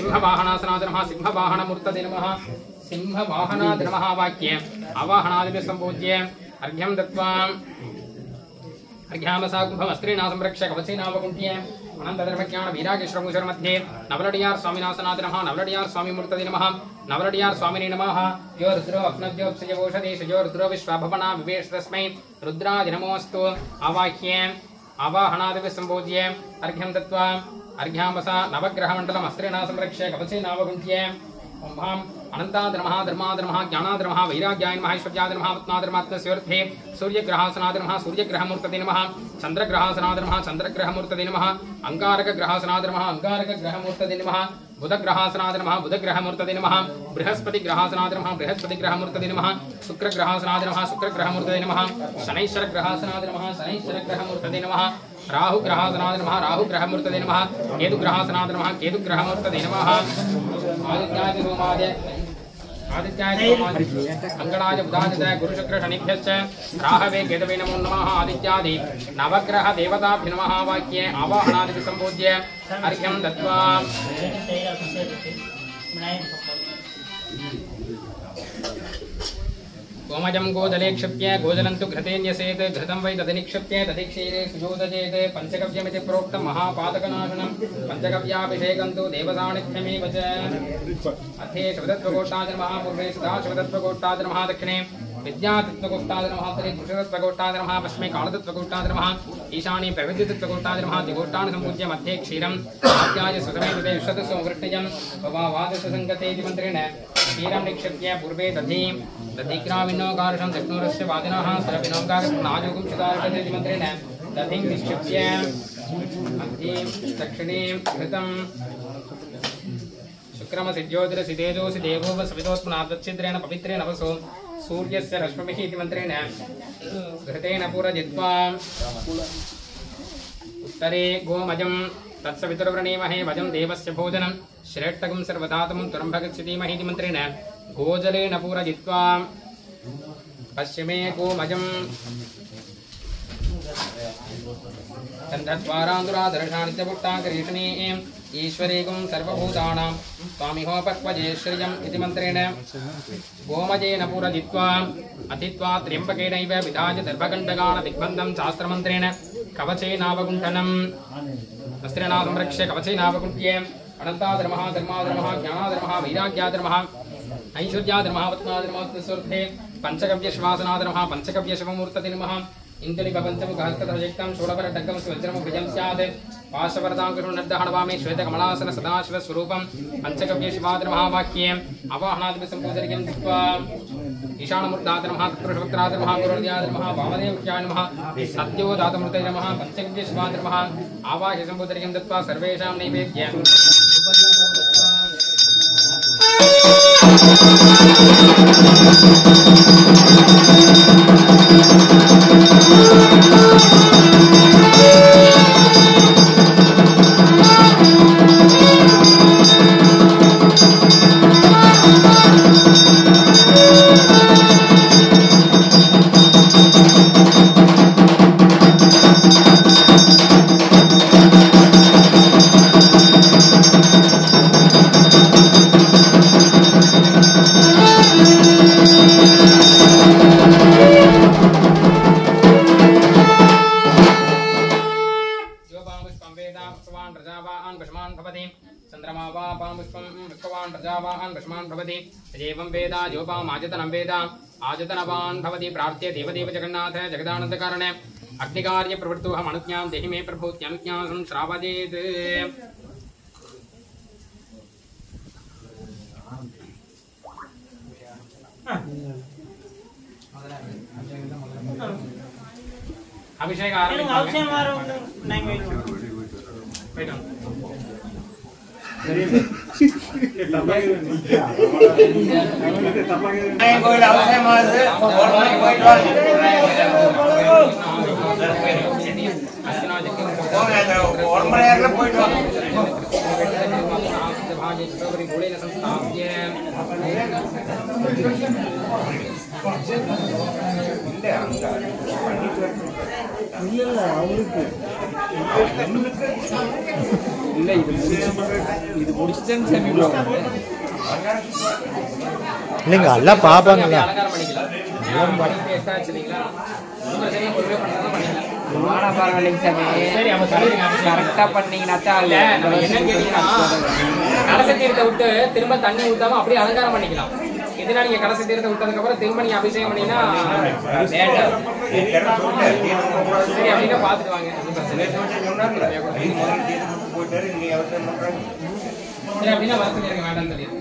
सिंहवाहनासनाधर्मः सिंहवाहनमूर्तये नमः सिंह वाहनादि नमः वाक्ये आवाहनादिभिः सम्पूज्य अर्घ्यं दत्त्वा अर्घ्यामसा कुम्भमस्त्रीणा संरक्ष्य कवचेनावकुण्ठ्य अनन्तधर्मज्ञान वीरागेश्वरमुशर मध्ये नवलडियार स्वामिनासनादि नमः नवलडियार स्वामी मूर्तये नमः नवलडियार स्वामिने नमः यो रुद्रो अग्नद्योप्सयोषधेश यो रुद्रो विश्वाभवना विवेश तस्मै रुद्रादि नमोऽस्तु आवाह्य आवाहनादिभिः सम्पूज्य अर्घ्यं दत्त्वा अर्घ्यामसा नवग्रहमण्डलम् अस्त्रेणा संरक्ष्य कवचेनावकुण्ठ्य ओं अनन्ताधर्मः धर्माधर्मः ज्ञानाधर्मः वैराग्याय नमः ऐश्वर्याधर्मः आत्माधर्मात्मस्वर्थे सूर्यग्रहासनाधर्मः सूर्यग्रहमूर्तये नमः चन्द्रग्रहासनाधर्मः चन्द्रग्रहमूर्तये नमः अंगारकग्रहासनाधर्मः अंगारकग्रहमूर्तये नमः बुधग्रहासनाधर्मः बुधग्रहमूर्तये नमः बृहस्पतिग्रहासनाधर्मः बृहस्पतिग्रहमूर्तये नमः शुक्रग्रहासनाधर्मः शुक्रग्रहमूर्तये नमः शनैश्वरग्रहासनाधर्मः शनैश्वरग्रहमूर्तये नमः राहुग्रहासनाधर्मः राहुग्रहमूर्तये नमः केतुग्रहासनाधर्मः केतुग्रहमूर्तये नमः आदित्याय सोमाय अंगणाय बुधाय गुरुशुक्र शनिभ्यश्च राहवे केतवे नमो नमः आदित्यादि नवग्रह देवताभ्यो नमः वाक्ये आवाहनादिभिः सम्पूज्य अर्घ्यं दत्त्वा गोमजं गोदले क्षिप्य गोजलन्तु घृतेन्यसेत् घृतं वै तदनिक्षिप्य तदिक्षीरे सुयोदजेत् पञ्चगव्यमिति प्रोक्तं महापातकनाशनं पञ्चगव्याभिषेकं तु देवसान्निध्यमेव च अर्थे शिवतत्त्वगोष्ठादिनमः पूर्वे सदाशिवतत्त्वगोष्ठादिनमः दक्षिणे विद्यातत्त्वगोष्ठादिनमः उत्तरे पुरुषतत्त्वगोष्ठादिनमः पश्चिमे कालतत्त्वगोष्ठादिनमः ईशाने प्रविद्युतत्त्वगोष्ठादिनमः दिगोष्ठान् सम्पूज्य मध्ये क्षीरम् आद्याय सुसमेते विश्वतस्संवृष्टयं भवावादससङ्गतेति मन्त्रेण क्षीरं निक्षिप्य पूर्वे दधिग्राविनोगार्षं दक्षिणोरस्य वादिनः सरविनोगारनायोगं शितारकतेति मन्त्रेण दधिं निक्षिप्य मध्ये दक्षिणे घृतं शुक्रमसिद्ध्योतिरसितेजोऽसि देवो सवितोत्पुनादच्छिद्रेण पवित्रेण वसो सूर्यस्य रश्मिभिः इति मन्त्रेण घृतेन पूरयित्वा उत्तरे गोमजं तत्सवितुर्वृणीमहे वजं देवस्य भोजनं श्रेष्ठकं सर्वधातमं तुरम्भगच्छतीमहि इति मन्त्रेण गोजलेन पूरयित्वा पश्चिमे गोमजं गन्धद्वारान्तुरादर्शानित्यपुट्टाकरीषणे ईश्वरेगुं सर्वभूतानां स्वामिहोपक्वजे श्रियम् इति मन्त्रेण गोमजेन पूरयित्वा अथित्वा त्र्यम्बकेनैव विधाय दर्भगण्डगान दिग्बन्धं शास्त्रमन्त्रेण कवचेनावकुण्ठनम् अस्त्रेणा संरक्ष्य कवचेनावकुण्ठ्य अनन्ताधर्मः धर्माधर्मः ज्ञानाधर्मः वैराग्याधर्मः ऐश्वर्याधर्मः आत्माधर्मात्मस्वर्थे पञ्चगव्यश्वासनाधर्मः पञ्चगव्यशिवमूर्तये नमः इंदुलिपंचमुखहस्तधरयुक्तं षोडवरडग्गं स्वज्रमुभुजं स्यात् पाशवरदाङ्कुशुनर्दहणवामे श्वेतकमलासन सदाशिवस्वरूपं पञ्चगव्यशिवाधर्मः वाक्ये आवाहनादिभिः सम्पूजयं दत्त्वा ईशानमूर्ताधर्मः तत्पुरुषवक्त्राधर्मः गुरुर्याधर्मः वामदेव्याय नमः सत्योदातमूर्तये नमः पञ्चगव्यशिवाधर्मः आवाह्य सम्पूजयं दत्त्वा सर्वेषां नैवेद्यं आजतनवान् भवति प्रार्थ्य देवदेव जगन्नाथ जगदानन्दकारण अग्निकार्य प्रवृत्तोऽहम् अनुज्ञां देहि मे प्रभूत्यनुज्ञां श्रावयेत् अभिषेक இது முடிச்சேன்னு இல்லைங்க எல்லாம் பார்ப்பாங்கல்ல. அலங்காரம் பண்ணிக்கலாம். எக்ஸ்ட்ரா வச்சுருக்கீங்களா? சரி, அப்ப சொல்லிடுங்க. கரெக்டா பண்ணீங்கன்னா தான் இல்ல, நம்ம என்னன்னு கேட்டீங்கன்னா, கலச தீர்த்த விட்டு திரும்ப தண்ணி ஊத்தாம அப்படியே அலங்காரம் பண்ணிக்கலாம். இதனால நீங்க கலச தீர்த்த விட்டதுக்கு அப்புறம் திரும்ப நீங்க அபிஷேகம் பண்ணீங்கன்னா சரி அப்படின்னா பாத்துட்டு வாங்க. சரி அப்படின்னா வர சொல்லிருங்க, வேண்டாம்னு சொல்லிடுங்க.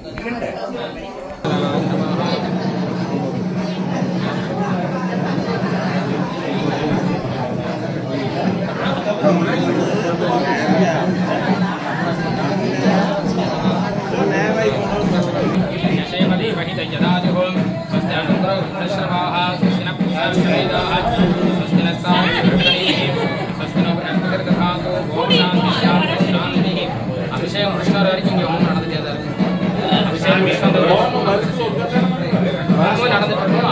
அபிஷேகம் முடிச்சுட்டு வரைக்கும் இங்கே ஹோமம் நடந்துட்டே தான் இருக்கு. அபிஷேகம் முடிச்சுட்டு ஹோமம் நடந்துட்டு இருக்கும்.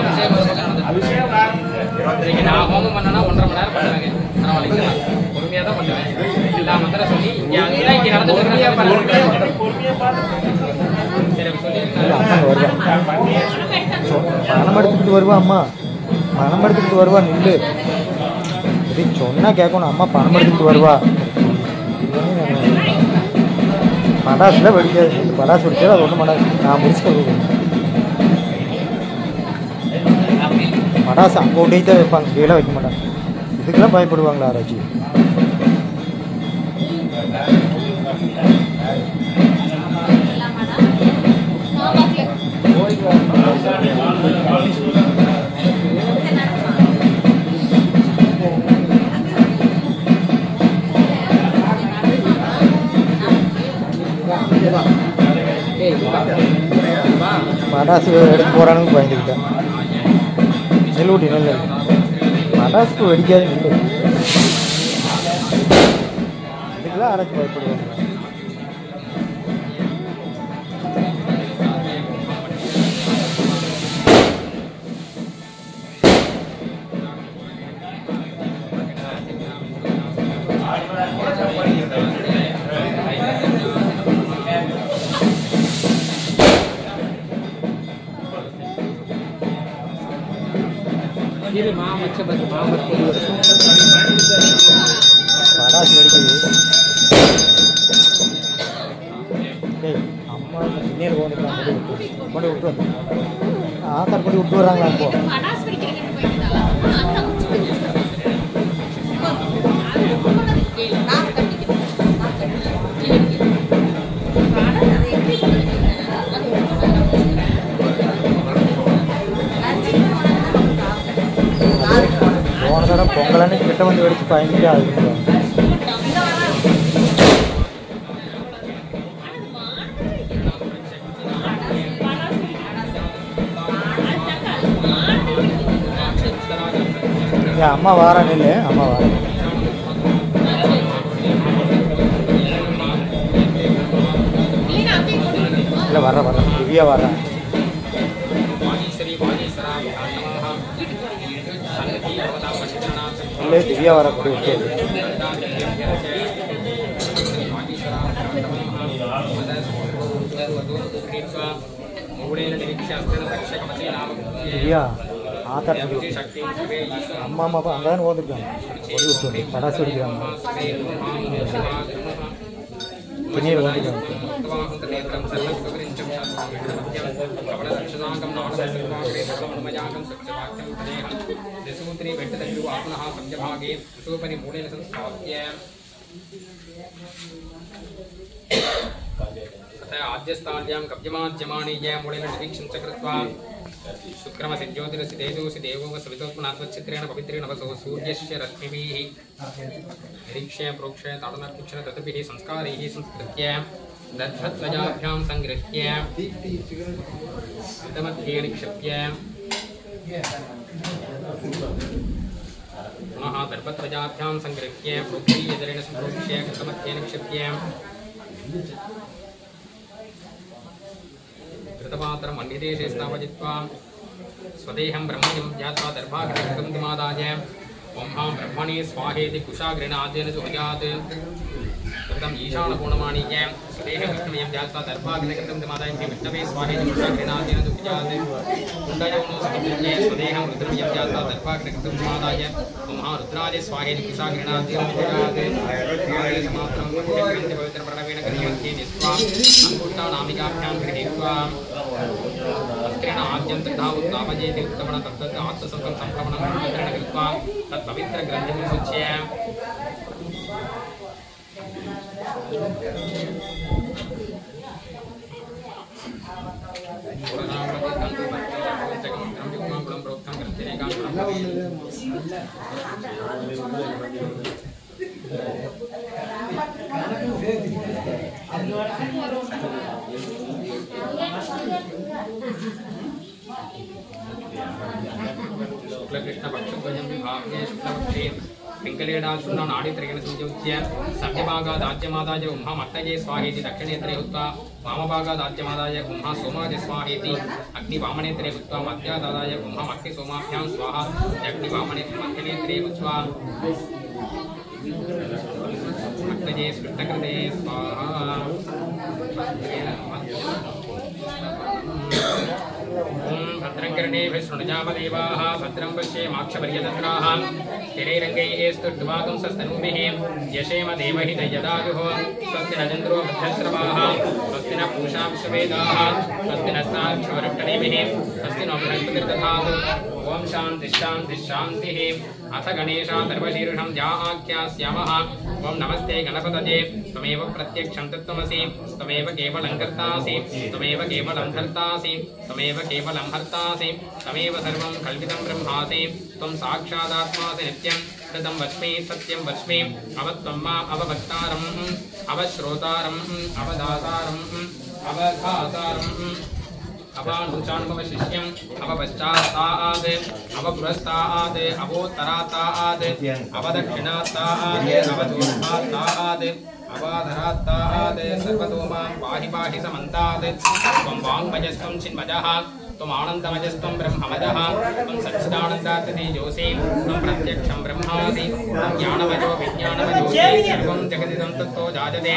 அபிஷேகம் நடந்துட்டு நான் ஹோமம் பண்ணனா 1.5 மணி நேரம் பண்ணுவேங்க. பரவாயில்லைங்களா? பொறுமையாக தான் பண்ணுவேன். எல்லா மந்திரம் சொல்லி இங்கே அதுதான் இங்கே நடந்துட்டு பணம் எடுத்துக்கிட்டு வருவா அம்மா, பணம் எடுத்துக்கிட்டு வருவா. நில்லு அப்படின்னு சொன்னா கேட்கணும். அம்மா பணம் எடுத்துக்கிட்டு வருவா. படாசுல வெடிக்காது. படாசு வெடிக்காது, அது ஒன்றும் பண்ணாது. நான் முடிச்சுட்டு படாசு அங்கே ஒன்றே தான் வைப்பாங்க, கீழே வைக்க மாட்டாங்க. இதுக்கெல்லாம் பயப்படுவாங்களா ஆராய்ச்சி? படாசு எடுத்து போகிறானுங்க பயந்துக்கிட்டேன். நெல்லூட்டி நெல் படாசுக்கு வெடிக்காது. நெல் இதுக்கெல்லாம் அரைச்சி பயப்படுவாங்க. படாசு வெடிக்குது. அம்மா நேர் போனிக்கலாம் கொண்டு விட்டு வந்து ஆத்தார் கொண்டு விட்டு வர்றாங்களா? இப்போ போன தடவை பொங்கலானு கிட்ட வந்து வெடிச்சு பயந்துட்டு அது அம்மா வாரான். இல்லை அம்மா வாரான். இல்லை வர்ற திவ்யா வர்றேன். இல்லை திவ்யா வர கூட விட்டு திவ்யா ஆத்தார் அம்மா அம்மா அங்கே தான் ஓதுருக்காங்க. ஒடி விட்டு படாசு வெடிக்கிறாங்க. தண்ணீர் ஓடிக்கிறாங்க. आद्यस्थाल्यां कव्यमाद्यमानीय मूलेन निरीक्षं च कृत्वा शुक्रमसि ज्योतिरसि तेजोसि देवो सवितोत्मनात्मचित्रेण पवित्रेण वसो सूर्यस्य रश्मिभिः निरीक्ष्य प्रोक्ष्य ताडनक्षण ततभिः संस्कारैः संस्कृत्य दद्धत्वजाभ्यां संगृह्य हितमध्ये निक्षिप्य पुनः दर्भध्वजाभ्यां संगृह्य प्रोक्ष्यजलेन संप्रोक्ष्य कृतमध्ये निक्षिप्य कृतपात्रम् अन्यदेशे स्थापयित्वा स्वदेहं ब्रह्मणं ज्ञात्वा दर्भाग्रं दिमादाय ओं ब्रह्मणे स्वाहेति कुशाग्रेण आद्येन जुहुयात् कृतम ईशान कोणमाणिक्य सुदेह कृष्णमयं जात्वा दर्भाग्नकृतं मातायं विष्णवे स्वाहेति कृष्णाग्रनादेन दुःखजाते कुण्डयोनो समुद्रके सुदेहं रुद्रमयं जात्वा दर्भाग्नकृतं माताय महारुद्राय स्वाहेति कृष्णाग्रनादेन दुःखजाते काले समात्रं ग्रन्थि पवित्र प्रणवेन करियन्ति निस्त्वा अंकुष्टानामिकाभ्यां गृहीत्वा अस्त्रेण आद्यं तथा उत्तापयेति उत्तमनं तत्तत् आत्मसंकं संक्रमणं मुद्रेण कृत्वा तत् पवित्र ग्रन्थिं विमुच्य शुक्लकृष्ण पक्षद्वयं विभागे शुक्लपक्षे पिङ्गलेडाशूर्णा नाडीत्रयेण संयोज्य सत्यभागादाज्यमादाय उम्हा मट्टये स्वाहेति दक्षिणेत्रे हुत्वा वामभागादाज्यमादाय उम्हा सोमाय स्वाहेति अग्निवामनेत्रे हुत्वा मध्यादादाय उम्हा मट्टि सोमाभ्यां स्वाहा अग्निवामनेत्रे हुत्वा मट्टये स्पृष्टकृते स्वाहा भद्रं कर्णेभिः शृणुजामदेवाः भद्रं पश्येमाक्षपर्यतत्राः स्थिरैरङ्गैः स्तुष्ट्वागं सस्तनूभिः यशेम देवहित यदायुः स्वस्ति न चन्द्रो भद्रश्रवाः स्वस्ति न पूषा विश्ववेदाः स्वस्ति नस्ताक्षवरुष्टनेमिः स्वस्ति नो बृहस्पतिर्दधातु ओम शान्तिः शान्तिः शान्तिः अथ गणेशादर्वशीर्षं या आख्यास्यामः ओम नमस्ते गणपतये त्वमेव प्रत्यक्षं तत्त्वमसि त्वमेव केवलं कर्तासि त्वमेव केवलं धर्तासि त्वमेव केवलं हर्तासि त्वमेव सर्वं कल्पितं ब्रह्मासि त्वं साक्षादात्मासि नित्यं कृतं वच्मि सत्यं वच्मि अवत्वं माम् अवभक्तारम् अवश्रोतारम् अवदातारम् अवधातारम् अवानुचानुभवशिष्यम् अवपश्चात्तात् अवपुरस्तात् अवोत्तरात्तात् अवदक्षिणात्तात् अवदूर्ध्वात्तात् अवाधरात्तात् सर्वतो मां पाहि पाहि समन्तात् त्वं वाङ्मयस्त्वं चिन्मयः त्वम् आनन्दमयस्त्वं ब्रह्ममयः त्वं सच्चिदानन्दात्तेजोऽसि त्वं प्रत्यक्षं ब्रह्मासि त्वं ज्ञानमयो विज्ञानमयोऽसि सर्वं जगदिदं तत्तो जायते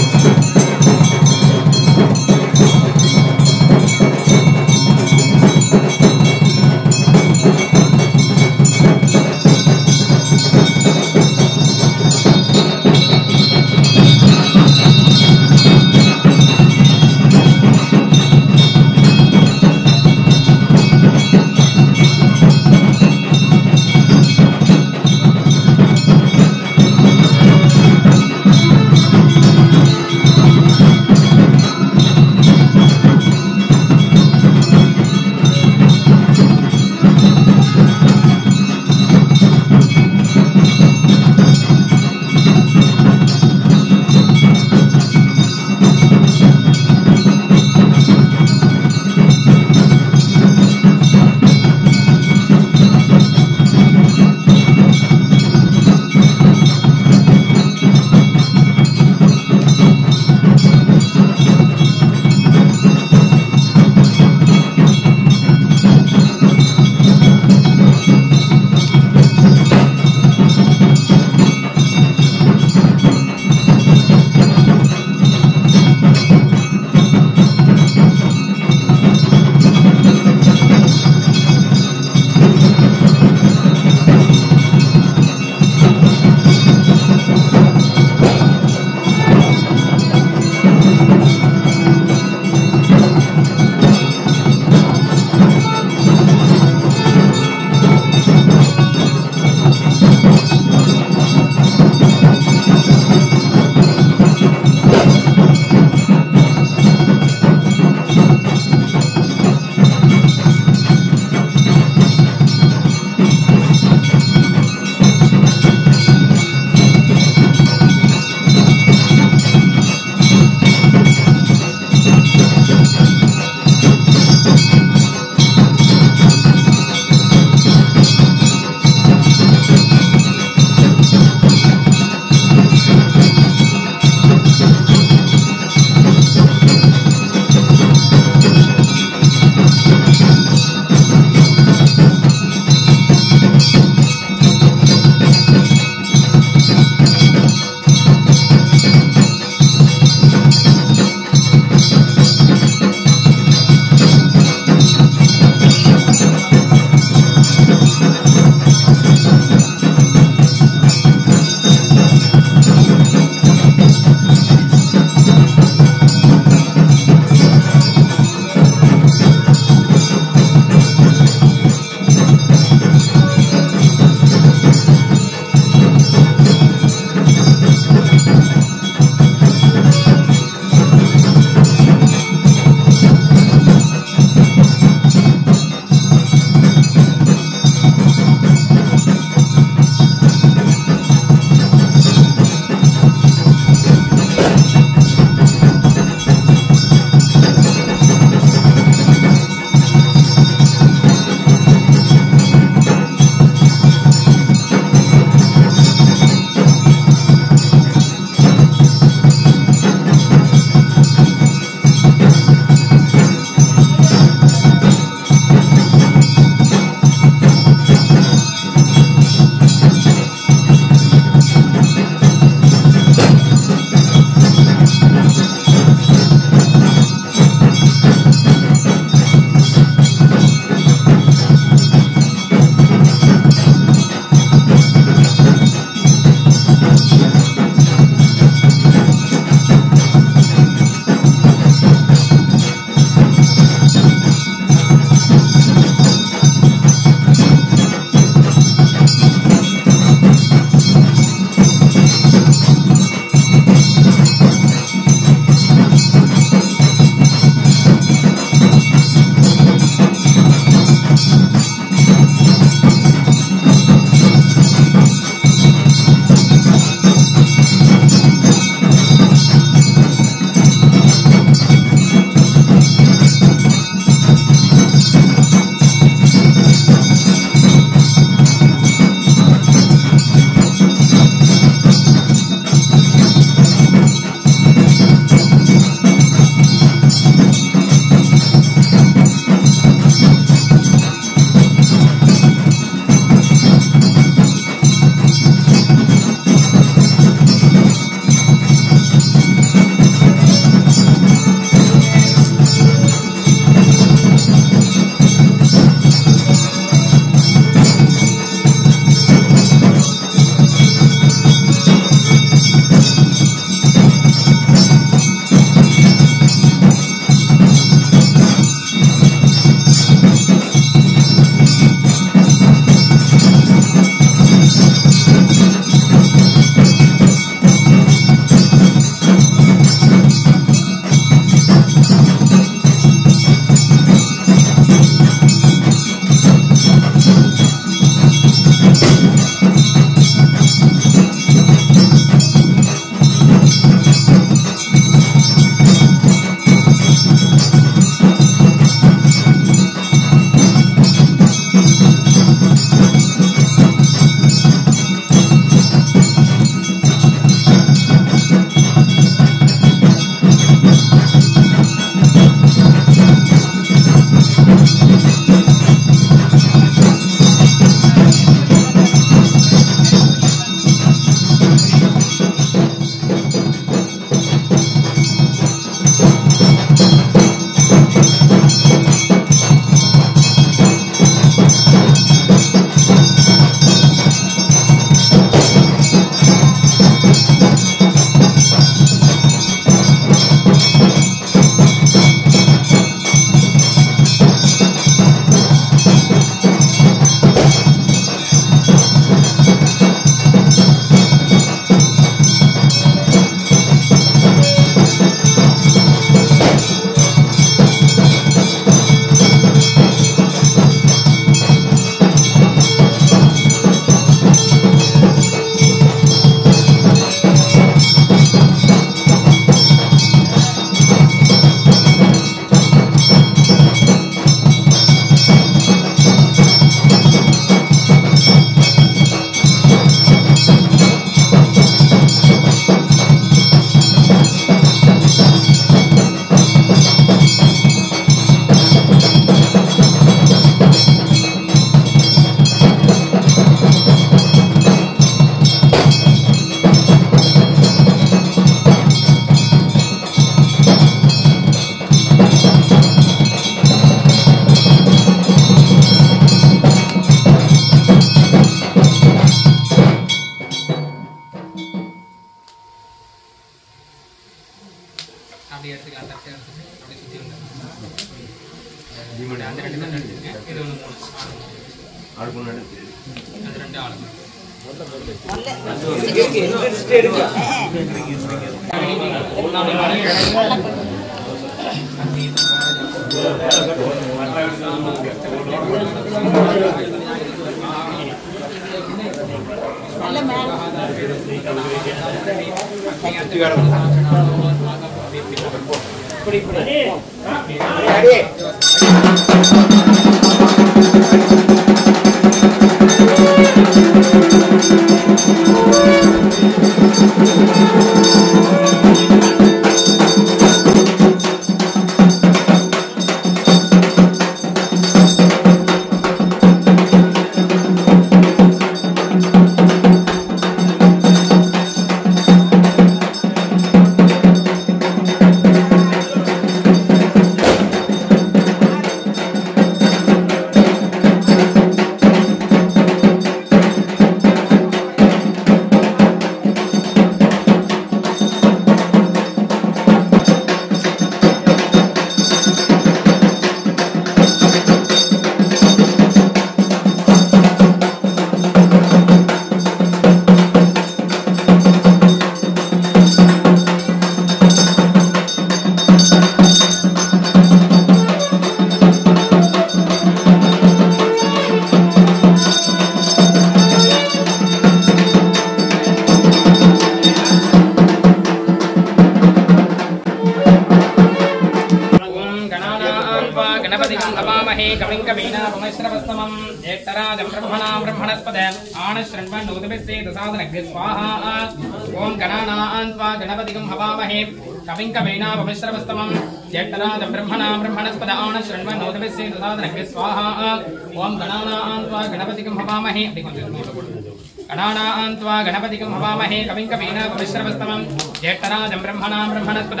गणानान्त्वा गणपतिकं हवामहे कविं कवीनापमिश्रवस्तमं ज्येष्ठराजं ब्रह्मणां ब्रह्मणस्पद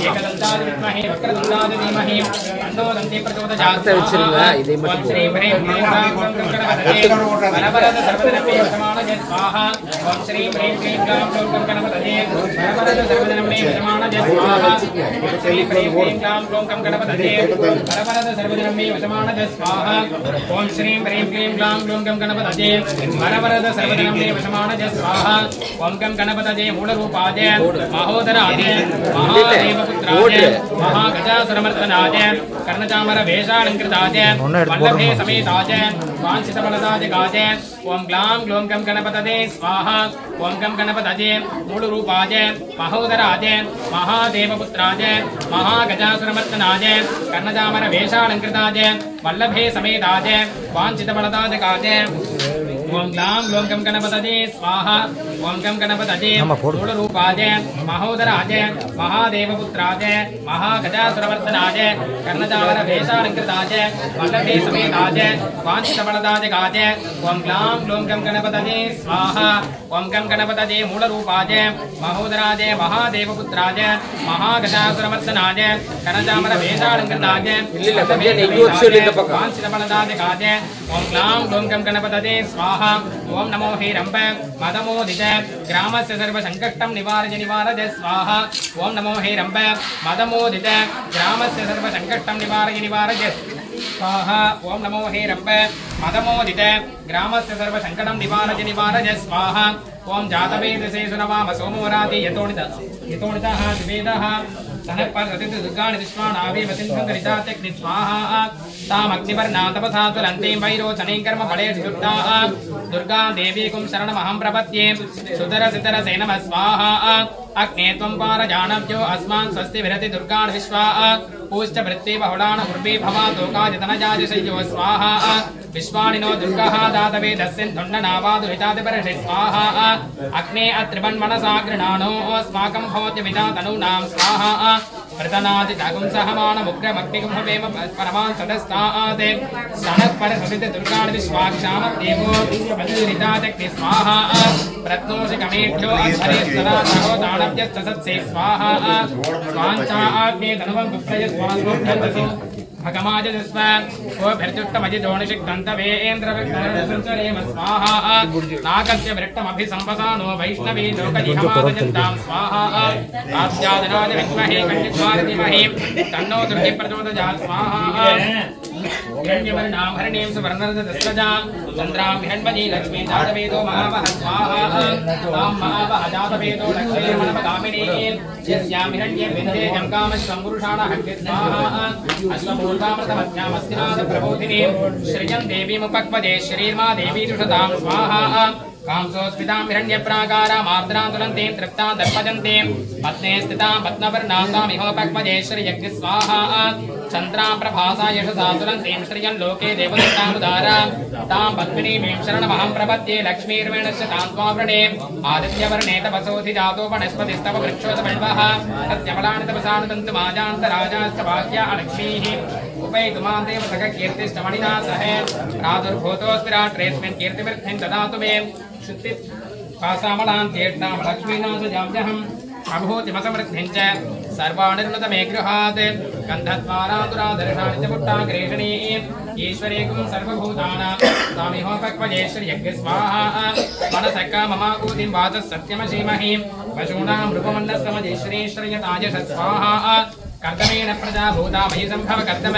एकदन्ताय विद्महे वक्रतुण्डाय धीमहि तन्नो दन्ती प्रचोदयात् ओम श्री ह्रीं क्लीं ग्रां ग्लौं गणपतये वरवरद सर्वदिनमे विद्यमानय स्वाहा ओम श्री ह्रीं क्लीं ग्रां ग्लौं गणपतये वरवरद सर्वदिनमे विद्यमानय स्वाहा श्री ह्रीं क्लीं ग्रां ग्लौं गणपतये वरवरद सर्वदिनमे विद्यमानय स्वाहा ओम श्री ह्रीं क्लीं ग्लां ग्लूं गं गणपतये वरवरद सर्वदिनमे वशमानज स्वाहा ओम गं गणपतये मूलरूपाय महोदराय महादेवपुत्राय महागजासुरमर्दनाय कर्णचामर वेषालङ्कृताय वल्लभे समेताय वाञ्छितफलदायकाय ओम ग्लां ग्लूं गं गणपतये स्वाहा ओम गं गणपतये मूलरूपाय महोदराय महादेवपुत्राय महागजासुरमर्दनाय कर्णचामर वेषालङ्कृताय वल्लभे समेताय वाञ्छितफलदायकाय ओम ग्लां ग्लौं गं गणपतये स्वाहा ओम गं गणपतये मूलरूपाय महोदराय महादेवपुत्राय महागजासुरमर्दनाय कर्णचामर वेषालङ्कृताय वल्लभे समेताय वाञ्छितफलदायकाय ओम ग्लां ग्लौं गं गणपतये स्वाहा ओम गं गणपतये मूलरूपाय महोदराय महादेवपुत्राय महागजासुरमर्दनाय कर्णचामर वेषालङ्कृताय वाञ्छितफलदायकाय ओम ग्लां ग्लौं गं गणपतये स्वाहा ओम नमो ह्रीरम्ब मदमोदित ग्रामस्य सर्वसङ्कष्टं निवारय स्वाहा ओम नमो ह्रीरम्ब मदमोदित ग्रामस्य सर्वसङ्कष्टं निवारय स्वाहा ओम नमो ह्रीरम्ब मदमोदित ग्रामस्य सर्वसङ्कटं निवारय स्वाहा ओम जातवेदसे सुनवाम सोमोराति यतोनितः द्विवेदः सनपर्वतित दुर्गाणि विश्वानावे वसिन्धरितात्यग्नि स्वाहा तामग्निवर्णा तपसा तुलन्तीं वैरोचनीं कर्म फलेषु युक्ताः दुर्गा देवीकुं शरणमहं प्रपद्ये सुतरसितरसे नमः स्वाहा अग्ने त्वं पारजानव्यो अस्मान् स्वस्ति विरति दुर्गान् विश्वाः पूश्च वृत्ति बहुलान उर्वी भवातोकाजतनजाजशय्यो स्वाहा विश्वाणिनो दुर्गः दातवेदस्सिन्धुण्डनावादुहितादिपरषि स्वाहा अग्ने अत्रिवन्मनसा गृणानो अस्माकं भवत्यमिता तनूनां स्वाहा प्रतनादितागुं सहमानमुग्रमग्निगुं भवेम परमान् सदस्तादे सनः परसवित दुर्गान् विश्वाक्षामदेवो वज्रितादग्नि स्वाहा प्रत्नोषिकमेभ्यो अध्वरे सदा सहो दानव्यस्तसत्से स्वाहा स्वाञ्चा आग्ने धनुवं गुप्तय स्वास्वभ्यन्तसि भगमाजस्व ओभ्यर्जुष्टमजिदोणिषिक्तन्तवेन्द्रविक्रमसञ्चरेम स्वाहा नागस्य वृत्तमभिसंवसानो वैष्णवी लोकजिहमादजन्तां स्वाहा आस्यादनाय विद्महे कन्यद्वारधीमहि तन्नो दुर्गे प्रचोदयात् स्वाहा हिरण्यवर्णां हरिणीं सुवर्णरजतस्रजां चन्द्रां हिरण्मयी लक्ष्मीं जातवेदो महावः स्वाहा तां महावः जातवेदो लक्ष्मीर्मणपगामिनीं यस्यां हिरण्ये विन्दे जङ्कामश्वं पुरुषाणः स्वाहा अश्वमूर्धामृतमध्यामस्तिनाथप्रबोधिनीं श्रियं देवीमुपक्वदे श्रीर्मा देवी दुषतां स्वाहा कांसोस्मितां हिरण्यप्राकारामार्द्रां तुलन्तीं तृप्तां दर्पजन्तीं पत्ने स्थितां पद्मवर्णातामिहोपक्वदे श्रियज्ञ स्वाहा चन्द्रां प्रभासा यशसा तुलन्तीं श्रियं लोके देवदत्तामुदारां तां पद्मिनीं शरणमहं प्रपद्ये लक्ष्मीर्वेणस्य तां स्वावृणे आदित्यवर्णे तपसोऽधि जातो वनस्पतिस्तव वृक्षोतपल्वः तस्य फलानि तपसानुदन्तमाजान्तराजास्तवाक्या लक्ष्मीः उपैतुमां देवसखकीर्तिष्टमणिना सह प्रादुर्भूतोऽस्ति राष्ट्रेऽस्मिन् कीर्तिवृद्धिं ददातु मे शुद्धि पासामलां तीर्थां लक्ष्मीनाथजाम्यहम् अभूतिमसमृद्धिं च सर्वानिर्णतमे गृहात् गन्धद्वारान्तुरादर्शानि च पुट्टाग्रेषणीं ईश्वरेकं सर्वभूतानां स्वामिहोपक्वये श्रीयज्ञ स्वाहा मनसका ममाकूतिं वाचः सत्यमशीमहि पशूनां रूपमण्डस्तमजि श्रीश्रयताय स्वाहा कर्दमेन प्रजा भूता मयि सम्भव कर्दम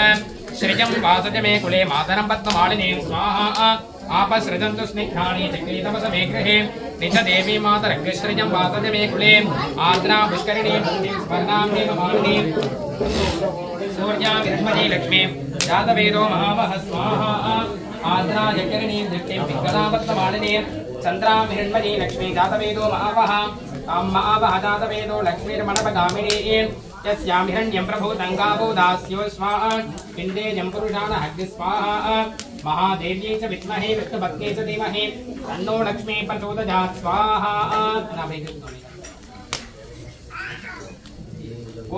श्रियं वासज मे कुले मातरं पद्ममालिनीं स्वाहा आपसृजन्तु स्निग्धानि चक्रीतमस मे गृहे निज देवी मातरङ्गश्रियं वासज मे कुले आर्द्रा पुष्करिणीं स्वर्णां हेममालिनीं सूर्यां हिरण्मयी लक्ष्मीं जातवेदो महावः स्वाहा आर्द्रा जकरिणीं दृष्टिं पिङ्गलां पद्ममालिनीं चन्द्रां हिरण्मयी लक्ष्मीं जातवेदो महावः तां महावः जातवेदो लक्ष्मीर्मणपगामिनीं यस्यां हिरण्यं प्रभूतं गावो दास्यो स्वाहा पिण्डेजं पुरुषाणः स्वाहा महादेव्यै च विद्महे विष्णुपत्न्यै च धीमहि तन्नो लक्ष्मी प्रचोदयात् स्वाहा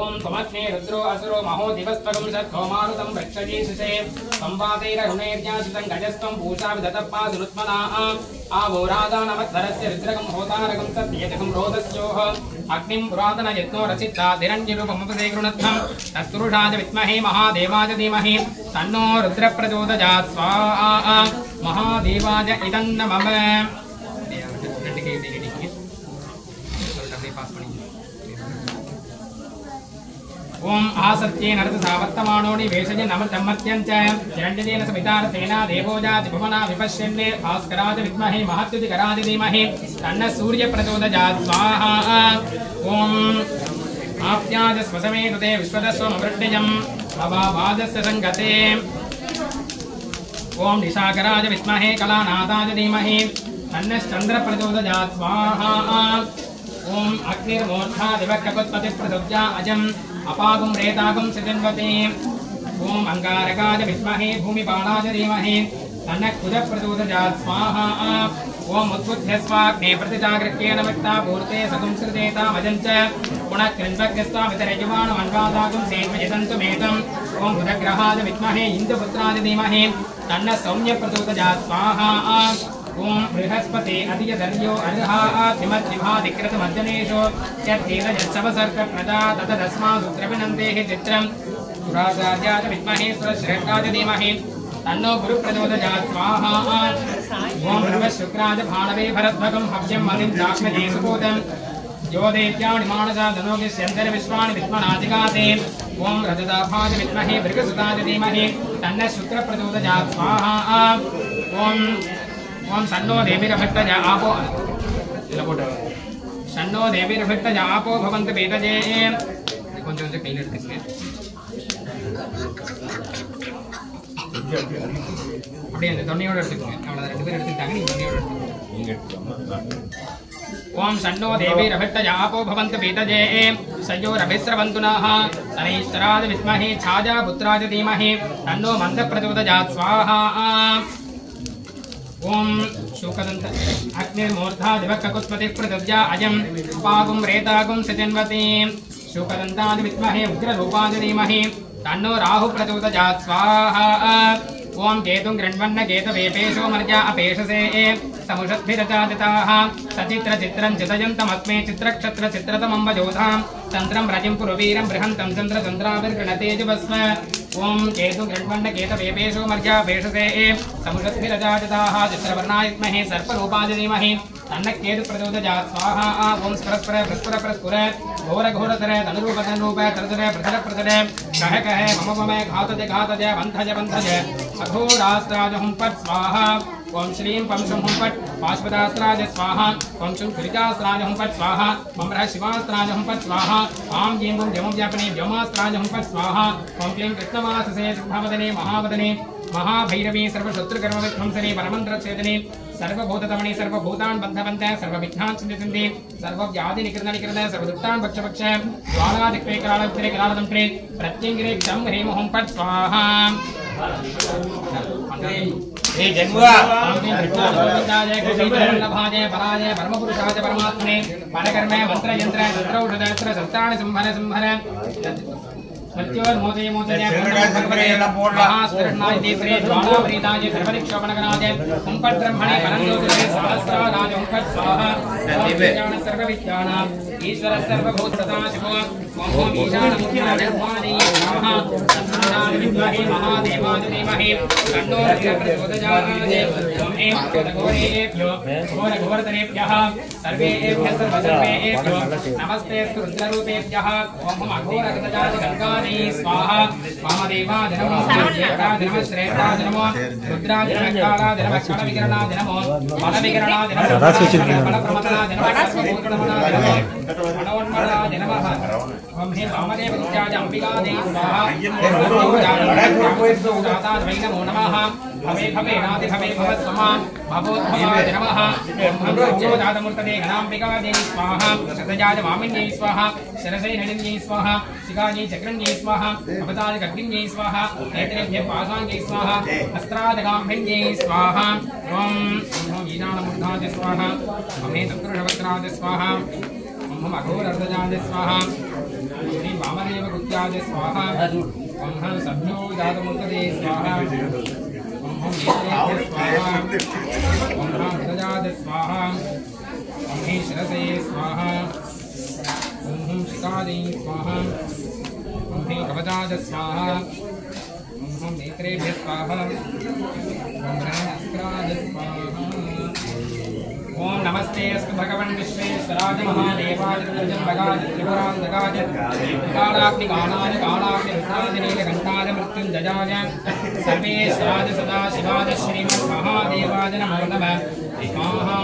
ओम त्वमग्ने रुद्रो असुरो महो दिवस्त्वगं सत्त्वमारुतं वृक्षजीषसे संवादैररुणैर्यासितं गजस्त्वं पूषा विदतप्पादुरुत्मना आवोरादानमद्धरस्य रुद्रगं होतारगं तद्यजगं रोदस्योः अग्निं पुरातनयत्नो रचित्तादिरण्यरूपमुपसे गृणध्वं तत्पुरुषाय विद्महे महादेवाय धीमहि तन्नो रुद्रप्रचोदयात् स्वाहा महादेवाय इदं नमः ओम आसत्येन रथसावर्तमानो निवेशय नमतमत्यञ्च हिरण्यजेन समितार्थेन देवोजाति भुवना विपश्यन्ने भास्कराय विद्महे महत्युतिकराय धीमहि तन्नः सूर्यप्रचोदयात् स्वाहा ओम आप्याज स्वसमे कृते विश्वदस्वमवृष्टिजम् अवावाजस्य संगते ओम निशाकराय विद्महे कलानाथाय धीमहि तन्नश्चन्द्रप्रचोदयात् स्वाहा ओम अग्निर्मोक्षादिवक्रकुत्पतिप्रसुज्या अजम् अपागुं रेतागुं सृजन्वते ओम अंगारकाय विद्महे भूमिपालाय धीमहि तन्नः कुजप्रचोदयात् स्वाहा ओम उद्बुद्धस्वाग्ने प्रतिजागृह्येन वित्ता पूर्ते सगुंसृतेतामजञ्च पुनः कृण्वग्रस्त्वा वितरयजमानमन्वादागुं सेन्वयतन्तु मेतम् ओम बुधग्रहाय विद्महे इन्दुपुत्राय धीमहि तन्नः सौम्यप्रचोदयात् स्वाहा ओम बृहस्पति अधियधर्यो अर्हातिमद्विभाधिकृतमर्जनेषु यत्तेजसवसर्गप्रदा ततदस्मादुत्रविनन्देः चित्रम् सुराचार्याय विद्महे सुरश्रेष्ठाय धीमहि तन्नो गुरुप्रचोदयात् स्वाहा ओम नमःशुक्राय भाणवे भरद्भगं हव्यं मलिं चाक्ष्मजे सुपूतं यो देव्याणि मानसा धनोगिष्यन्तर विश्वानि विद्मनादिगाते ओम रजताभाय विद्महे भृगसुताय धीमहि तन्नः शुक्रप्रचोदयात् स्वाहा ओम सन्नो देवीरभट्टज आपो सन्नो देवीरभट्टज आपो भवन्तु वेदजे கொஞ்சம் கொஞ்சம் கையில் எடுத்துங்க அப்படியே அந்த தொன்னையோட எடுத்துக்கங்க அவ்வளோ ரெண்டு பேர் எடுத்துக்கிட்டாங்க நீங்க தொன்னையோட எடுத்துக்கங்க ओम सन्नो देवीरभट्टज आपो भवन्तु वेदजे सयोरभिस्रवन्तुनाः तनैश्चराय विद्महे छाया पुत्राय धीमहि तन्नो मन्दप्रचोदयात् स्वाहा ओम शोकदंत अग्निर्मूर्धा दिवक्कुत्पतिप्रदव्या अयम् उपागुं रेतागुं सजन्वते शोकदन्ताय विद्महे उग्ररूपाय धीमहि तन्नो राहु प्रचोदयात् स्वाहा ओम केतुं गृह्णवन्न केतवेपेशो मर्या अपेशसे समुषद्भिरचादिताः सचित्रचित्रं चितयन्तमस्मे चित्रक्षत्रचित्रतमं वजोधां तन्त्रं रजिं पुरवीरं बृहन्तं चन्द्रचन्द्राभिर्गृणते जुवस्म ओम केतु गृह्णवन्न केतवेपेशो मर्या अपेशसे समुषद्भिरचादिताः चित्रवर्णाय विद्महे सर्परूपाय धीमहि तन्नः केतु प्रचोदयात् स्वाहा ओम स्परस्पर प्रस्फुर प्रस्फुर घोर घोरतर तनुरूप तनुरूप तरतर प्रतर प्रतर कह कहे मम मम घातज घातज बंधज बंधज अघोरास्त्राज हुं पट स्वाहा ओम श्रीं पं शुं हुं पट पाशुपतास्त्राज स्वाहा ओम शुं कुलिकास्त्राज हुं पट स्वाहा मम शिवास्त्राज हुं पट स्वाहा आम जीं गुं जमुं व्यापने व्योमास्त्राज हुं पट स्वाहा ओम क्लीं कृष्णमाससे शुभवदने महावदने महाभैरवी सर्वशत्रुकर्म विध्वंसने परमन्त्रच्छेदने सर्वभूततमने सर्वभूतान् बन्धवन्त सर्वविघ्नान् चिन्तयन्ति सर्वव्याधि निकृत सर्वदुष्टान् भक्ष ज्वालादिक्वे करालक्षरे करालतन्त्रे प्रत्यङ्गिरे क्षं ह्रीं हुं पट स्वाहा हे जन्वा कृष्णाय कृष्णवल्लभाय पराय परमपुरुषाय परमात्मने परकर्मे मंत्र यंत्र तत्रौषध यत्र सत्तानि संहर मृत्योर्मोदय मोदय भगवते महास्त्रनाय देवरे ज्वालावरीदाय सर्वदिक्षोपणगणाय कुंपद्ब्रह्मणे परमज्योतिरे सहस्राराय ओंकार स्वाहा सर्वविज्ञान सर्वविज्ञानां ईश्वर सर्वभूत सदाशिवो ओम ईशानमुद्राधर्माणि स्वाहा तत्सन्नाम विद्महे महादेवाय तन्नो प्रचोदयात् ओम ऐं घोरेभ्यो घोरघोरतरेभ्यः सर्वेभ्यः सर्वसर्वेभ्यो नमस्ते रुद्ररूपेभ्यः ओम अघोरगजाय गंगा स्वाहा वामदेवाय नमो ज्येष्ठाय नमः श्रेष्ठाय नमो रुद्राय नमः कालाय नमः क्षणविकरणाय नमो बलविकरणाय नमः बलप्रमथनाय नमः मनोन्मलाय नमः ओम हे वामदेव रुद्राय अंबिकादेवी स्वाहा जाताय नमो नमः भवे भवे नादि भवे भवत्समा भवोद्भवाय नमः ओम जातमूर्तये गणाम्बिकादेवी स्वाहा सतजाय वामिन्यै स्वाहा शरसै नलिन्यै स्वाहा शिखायै चक्रण्यै स्वाहा अवतार गग्नियै स्वाहा नेत्रेभ्यः पाशाङ्गै स्वाहा अस्त्रादगाम्भिन्यै स्वाहा ओम ईशानमुद्राय स्वाहा ओम चतुर्षवक्त्राय स्वाहा ओम अघोरर्धजाय स्वाहा श्री वामदेव गुत्याय स्वाहा ओम सभ्यो जातमूर्तये स्वाहा ओम नेत्रेभ्यः स्वाहा ओम हृदयाय स्वाहा ओम शिरसे स्वाहा ओम शिखायै स्वाहा ओम कवचाय स्वाहा ओम नेत्रेभ्यः स्वाहा ओम अस्त्राय स्वाहा ओम नमस्ते अस्तु भगवन् विश्वेश्वराय महादेवाय त्रिजम्बगाय त्रिपुरान्तकाय कालाग्निकालाय कालाग्निरुद्राय नीलकण्ठाय मृत्युञ्जयाय सर्वेश्वराय सदाशिवाय श्रीमन्महादेवाय नमो नमः स्वाहा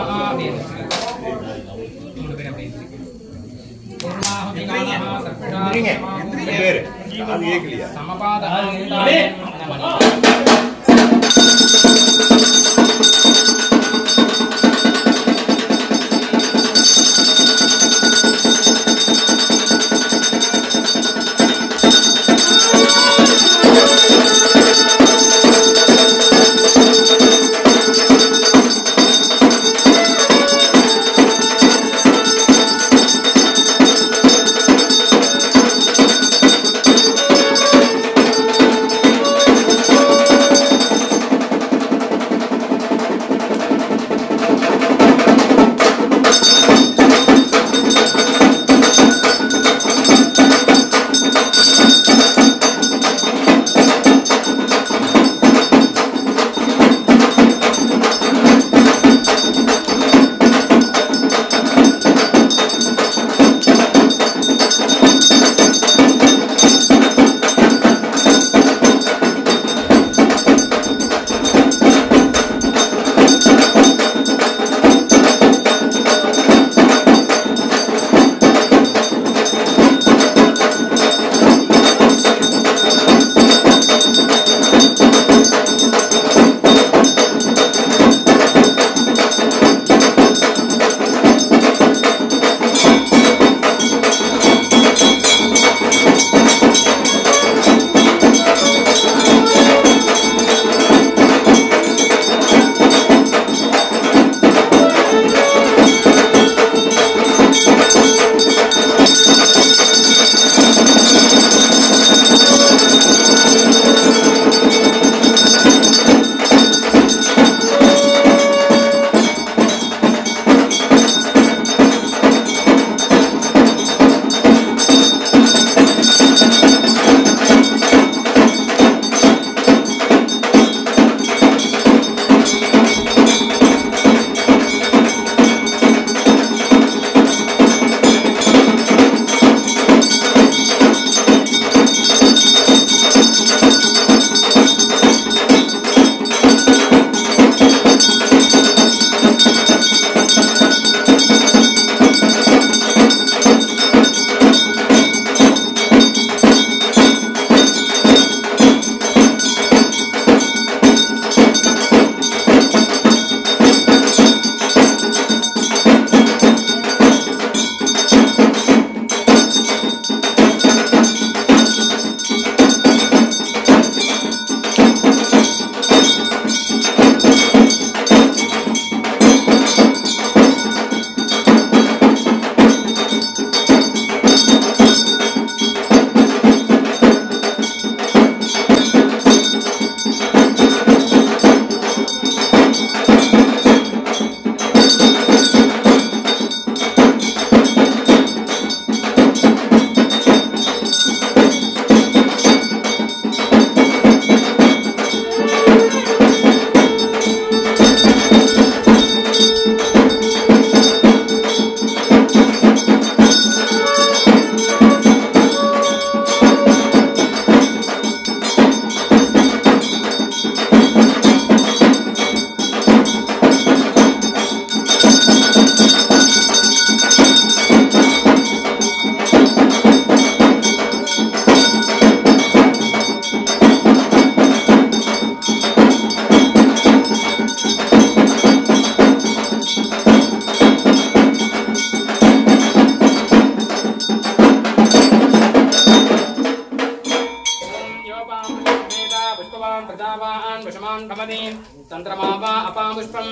चंद्रमा वा अपामुष्पं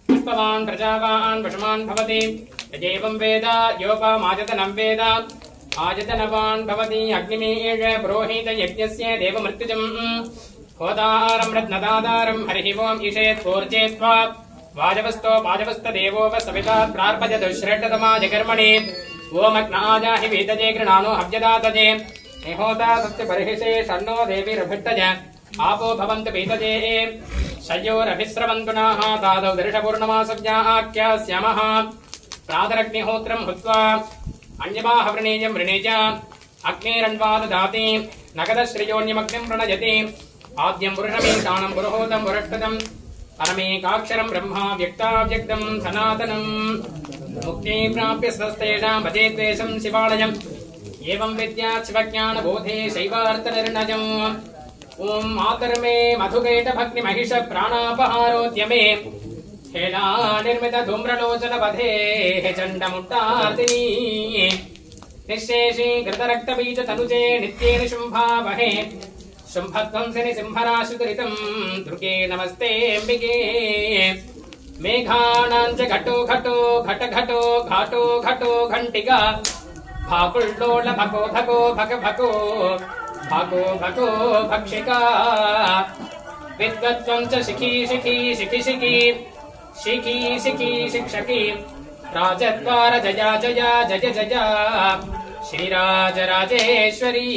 पुष्पवान् प्रजावान् वशमान् भवति यजेवं वेद योपमाजतनं वेद आजतनवान् भवति अग्निमेष पुरोहित यज्ञस्य देवमृत्युजम् होतारं रत्नदातारं हरिः ओम् ईशेत् पूर्जेत्वा वाजवस्तो वाजवस्तदेवो सविता प्रार्पयतु श्रेष्ठतमाय कर्मणि ओम अग्नाजाहि वेदजे गृणानो हव्यदातजे निहोता सत्य बर्हिषे शन्नो देवीरभिट्टज आपो भवन्तु वेदजे शयोरभिस्रवन्तुनाः तादौ दर्शपूर्णमासव्याख्यास्यामः प्रातरग्निहोत्रं हुत्वा अन्यवाहवृणीयं वृणीज अग्निरण्वाददाति नगदश्रियोन्यमग्निं प्रणयति आद्यं पुरुषमेकानं पुरुहोतं पुरष्टदं परमेकाक्षरं ब्रह्मा व्यक्ताव्यक्तं सनातनं मुक्ति प्राप्य स्वस्तेषां भजेद्वेषं शिवालयम् एवं विद्या शिवज्ञानबोधे शैवार्थनिर्णयम् ॐ मातर्मे मधुकैटभग्निमहिष प्राणापहारोद्यमे हेला निर्मित धूम्रलोचनवधे चण्डमुट्टार्तिनी निःशेषी घृतरक्तबीज तनुजे नित्येन शुम्भावहे शुम्भध्वंसिनि सिंहराशितुरितं दुर्गे नमस्ते अम्बिके मेघानां च घटो घटो घट घटो घाटो घटो घण्टिका भाकुल्लोल भको भको भक भको भाको भको भक्षिका विद्वत्त्वं च शिखी शिखी शिखि शिखी शिखी शिखी शिक्षकी राजद्वार जया जया जय जया श्रीराजराजेश्वरी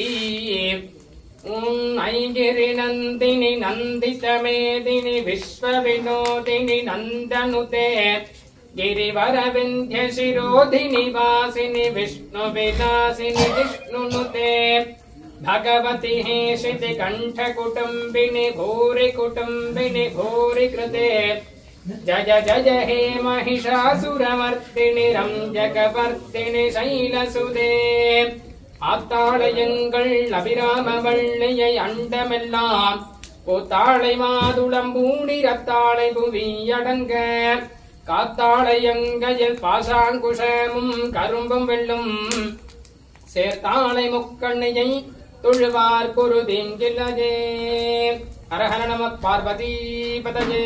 ऐगिरि नन्दिनि नन्दितमेदिनि विश्वविनोदिनि नन्दनुते गिरिवरविन्ध्य शिरोधिनि वासिनि विष्णुविलासिनि विष्णुनुते भगवति हेशिति कण्ठकुटुम्बिनि भूरि कुटुम्बिनि भूरि कृते जय जय हे महिषासुरमर्दिनि रंजकवर्दिनि शैलसुदे ஆத்தாளையங்கள் அபிராம வள்ளியை அண்டமெல்லாம் கூத்தாளை மாதுளம் பூணி ரத்தாளை புவி அடங்க காத்தாளையங்கையில் பாசாங்குஷமும் கரும்பும் வெள்ளும் சேர்த்தாளை முக்கண்ணியை தொழுவார் குருதிங்கிலஜே ஹரஹர நம பார்வதி பதஜே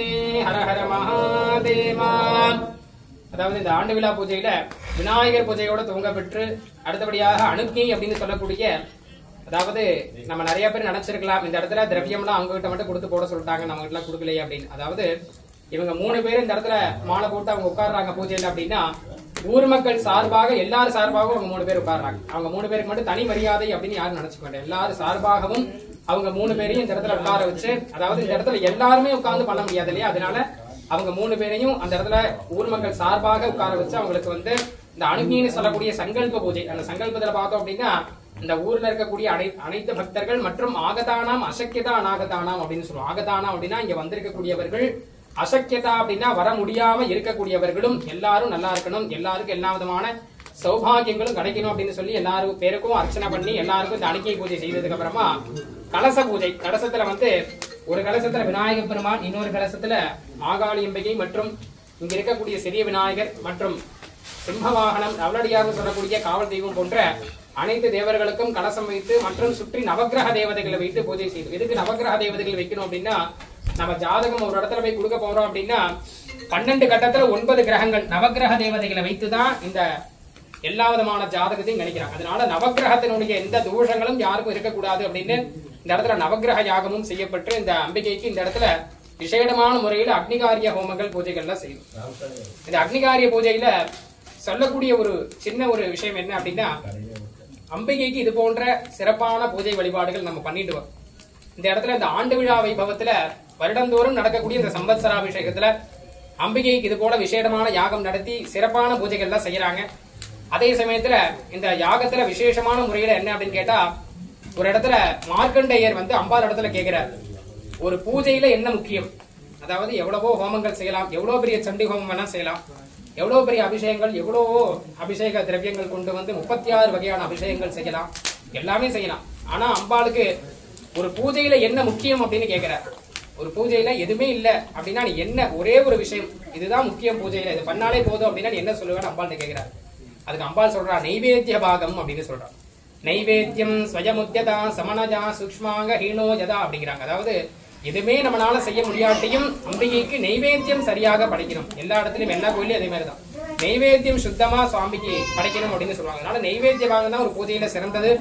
ஹரஹர மகாதேவா. அதாவது இந்த ஆண்டு விழா பூஜையில விநாயகர் பூஜையோட துவங்க பெற்று அடுத்தபடியாக அணுக்கி அப்படின்னு சொல்லக்கூடிய, அதாவது நம்ம நிறைய பேர் நினைச்சிருக்கலாம் இந்த இடத்துல திரவியம்லாம் அவங்க கிட்ட மட்டும் கொடுத்து போட சொல்லிட்டாங்க, நம்ம கிட்ட கொடுக்கலையே அப்படின்னு. அதாவது இவங்க 3 பேரும் இந்த இடத்துல மாலை போட்டு அவங்க உட்கார்றாங்க பூஜையில அப்படின்னா, ஊர் மக்கள் சார்பாக எல்லாரும் சார்பாகவும் அவங்க 3 பேர் உட்கார்றாங்க. அவங்க 3 பேருக்கு மட்டும் தனி மரியாதை அப்படின்னு யாரும் நினைச்சுக்க வேண்டாம். எல்லாரும் சார்பாகவும் அவங்க 3 பேரையும் இந்த இடத்துல உட்கார வச்சு, அதாவது இந்த இடத்துல எல்லாருமே உட்கார்ந்து பண்ண முடியாது இல்லையா, அதனால அவங்க 3 பேரையும் அந்த இடத்துல ஊர் மக்கள் சார்பாக உட்கார வச்சு அவங்களுக்கு வந்து இந்த அணுகின்னு சொல்லக்கூடிய சங்கல்ப பூஜை. அந்த சங்கல்பத்துல பார்த்தோம் அப்படின்னா இந்த ஊர்ல இருக்கக்கூடிய அனைத்து பக்தர்கள் மற்றும் ஆகதானாம் அசக்கியதா அநாகதானாம் அப்படின்னு சொல்லுவோம். ஆகதானம் அப்படின்னா இங்க வந்திருக்கக்கூடியவர்கள், அசக்கியதா அப்படின்னா வர முடியாம இருக்கக்கூடியவர்களும் எல்லாரும் நல்லா இருக்கணும், எல்லாருக்கும் எல்லா விதமான சௌபாகியங்களும் கிடைக்கணும் அப்படின்னு சொல்லி எல்லாரும் பேருக்கும் அர்ச்சனை பண்ணி எல்லாருக்கும் இந்த அணுகை பூஜை செய்ததுக்கு அப்புறமா கலச பூஜை. கலசத்துல வந்து ஒரு கலசத்துல விநாயக பெருமான், இன்னொரு கலசத்துல மாகாளி அம்பிகை மற்றும் இங்க இருக்கக்கூடிய சிறிய விநாயகர் மற்றும் சிம்மவாகனம் நவலடியார்னு சொல்லக்கூடிய காவல் தெய்வம் போன்ற அனைத்து தேவர்களுக்கும் கலசம் வைத்து மற்றும் சுற்றி நவக்கிரக தேவதைகளை வைத்து பூஜை செய்து. எதுக்கு நவக்கிரக தேவதைகள் வைக்கணும் அப்படின்னா, நம்ம ஜாதகம் ஒரு இடத்துல போய் கொடுக்க போறோம் அப்படின்னா 12 கட்டத்துல 9 கிரகங்கள் நவக்கிரக தேவதைகளை வைத்துதான் இந்த எல்லா விதமான ஜாதகத்தையும் நினைக்கிறாங்க. அதனால நவக்கிரகத்தினுடைய எந்த தோஷங்களும் யாருக்கும் இருக்கக்கூடாது அப்படின்னு இந்த இடத்துல நவக்கிரக யாகமும் செய்யப்பட்டு இந்த அம்பிகைக்கு இந்த இடத்துல விசேடமான முறையில் அக்னிகாரிய ஹோமங்கள் பூஜைகள்லாம் செய்யும். இந்த அக்னிகாரிய பூஜையில சொல்லக்கூடிய ஒரு சின்ன ஒரு விஷயம் என்ன அப்படின்னா, அம்பிகைக்கு இது போன்ற சிறப்பான பூஜை வழிபாடுகள் நம்ம பண்ணிட்டு வரோம். இந்த இடத்துல இந்த ஆண்டு விழா வைபவத்துல வருடந்தோறும் நடக்கக்கூடிய இந்த சம்பத்சராபிஷேகத்துல அம்பிகைக்கு இது போல விசேடமான யாகம் நடத்தி சிறப்பான பூஜைகள் எல்லாம் செய்யறாங்க. அதே சமயத்துல இந்த யாகத்துல விசேஷமான முறையில என்ன அப்படின்னு கேட்டா, ஒரு இடத்துல மார்க்கண்டேயர் வந்து அம்பாள் இடத்துல கேட்கிறார், ஒரு பூஜையில என்ன முக்கியம், அதாவது எவ்வளவோ ஹோமங்கள் செய்யலாம், எவ்வளவு பெரிய சண்டி ஹோமம் வேணா செய்யலாம், எவ்வளவு பெரிய அபிஷேகங்கள், எவ்வளவோ அபிஷேக திரவியங்கள் கொண்டு வந்து 36 வகையான அபிஷேகங்கள் செய்யலாம், எல்லாமே செய்யலாம். ஆனா அம்பாளுக்கு ஒரு பூஜையில என்ன முக்கியம் அப்படின்னு கேட்கிறார். ஒரு பூஜையில எதுவுமே இல்ல அப்படின்னா நீ என்ன, ஒரே ஒரு விஷயம் இதுதான் முக்கியம் பூஜையில, இது பண்ணாலே போதும் அப்படின்னா நீ என்ன சொல்லுவேன்னு அம்பாள் கேட்கிறார். அதுக்கு அம்பாள் சொல்றா நைவேத்திய பாகம் அப்படின்னு சொல்றா. நைவேத்தியம் ஸ்வயமுத்யதா சமனஜா சூக்ஷ்மாங்க ஹீனோ யதா அப்படிங்கிறாங்க. அதாவது எதுவுமே நம்மளால செய்ய முடியாட்டியும் அம்பிகைக்கு நெய்வேத்தியம் சரியாக படைக்கணும். எல்லா இடத்துலயும் எல்லா கோயிலையும் அதே மாதிரிதான் நெய்வேத்தியம் சுத்தமா சுவாமிக்கு படைக்கணும் அப்படின்னு சொல்லுவாங்க. அதனால நெய்வேத்தியமாக தான் ஒரு பூஜையில சிறந்தது.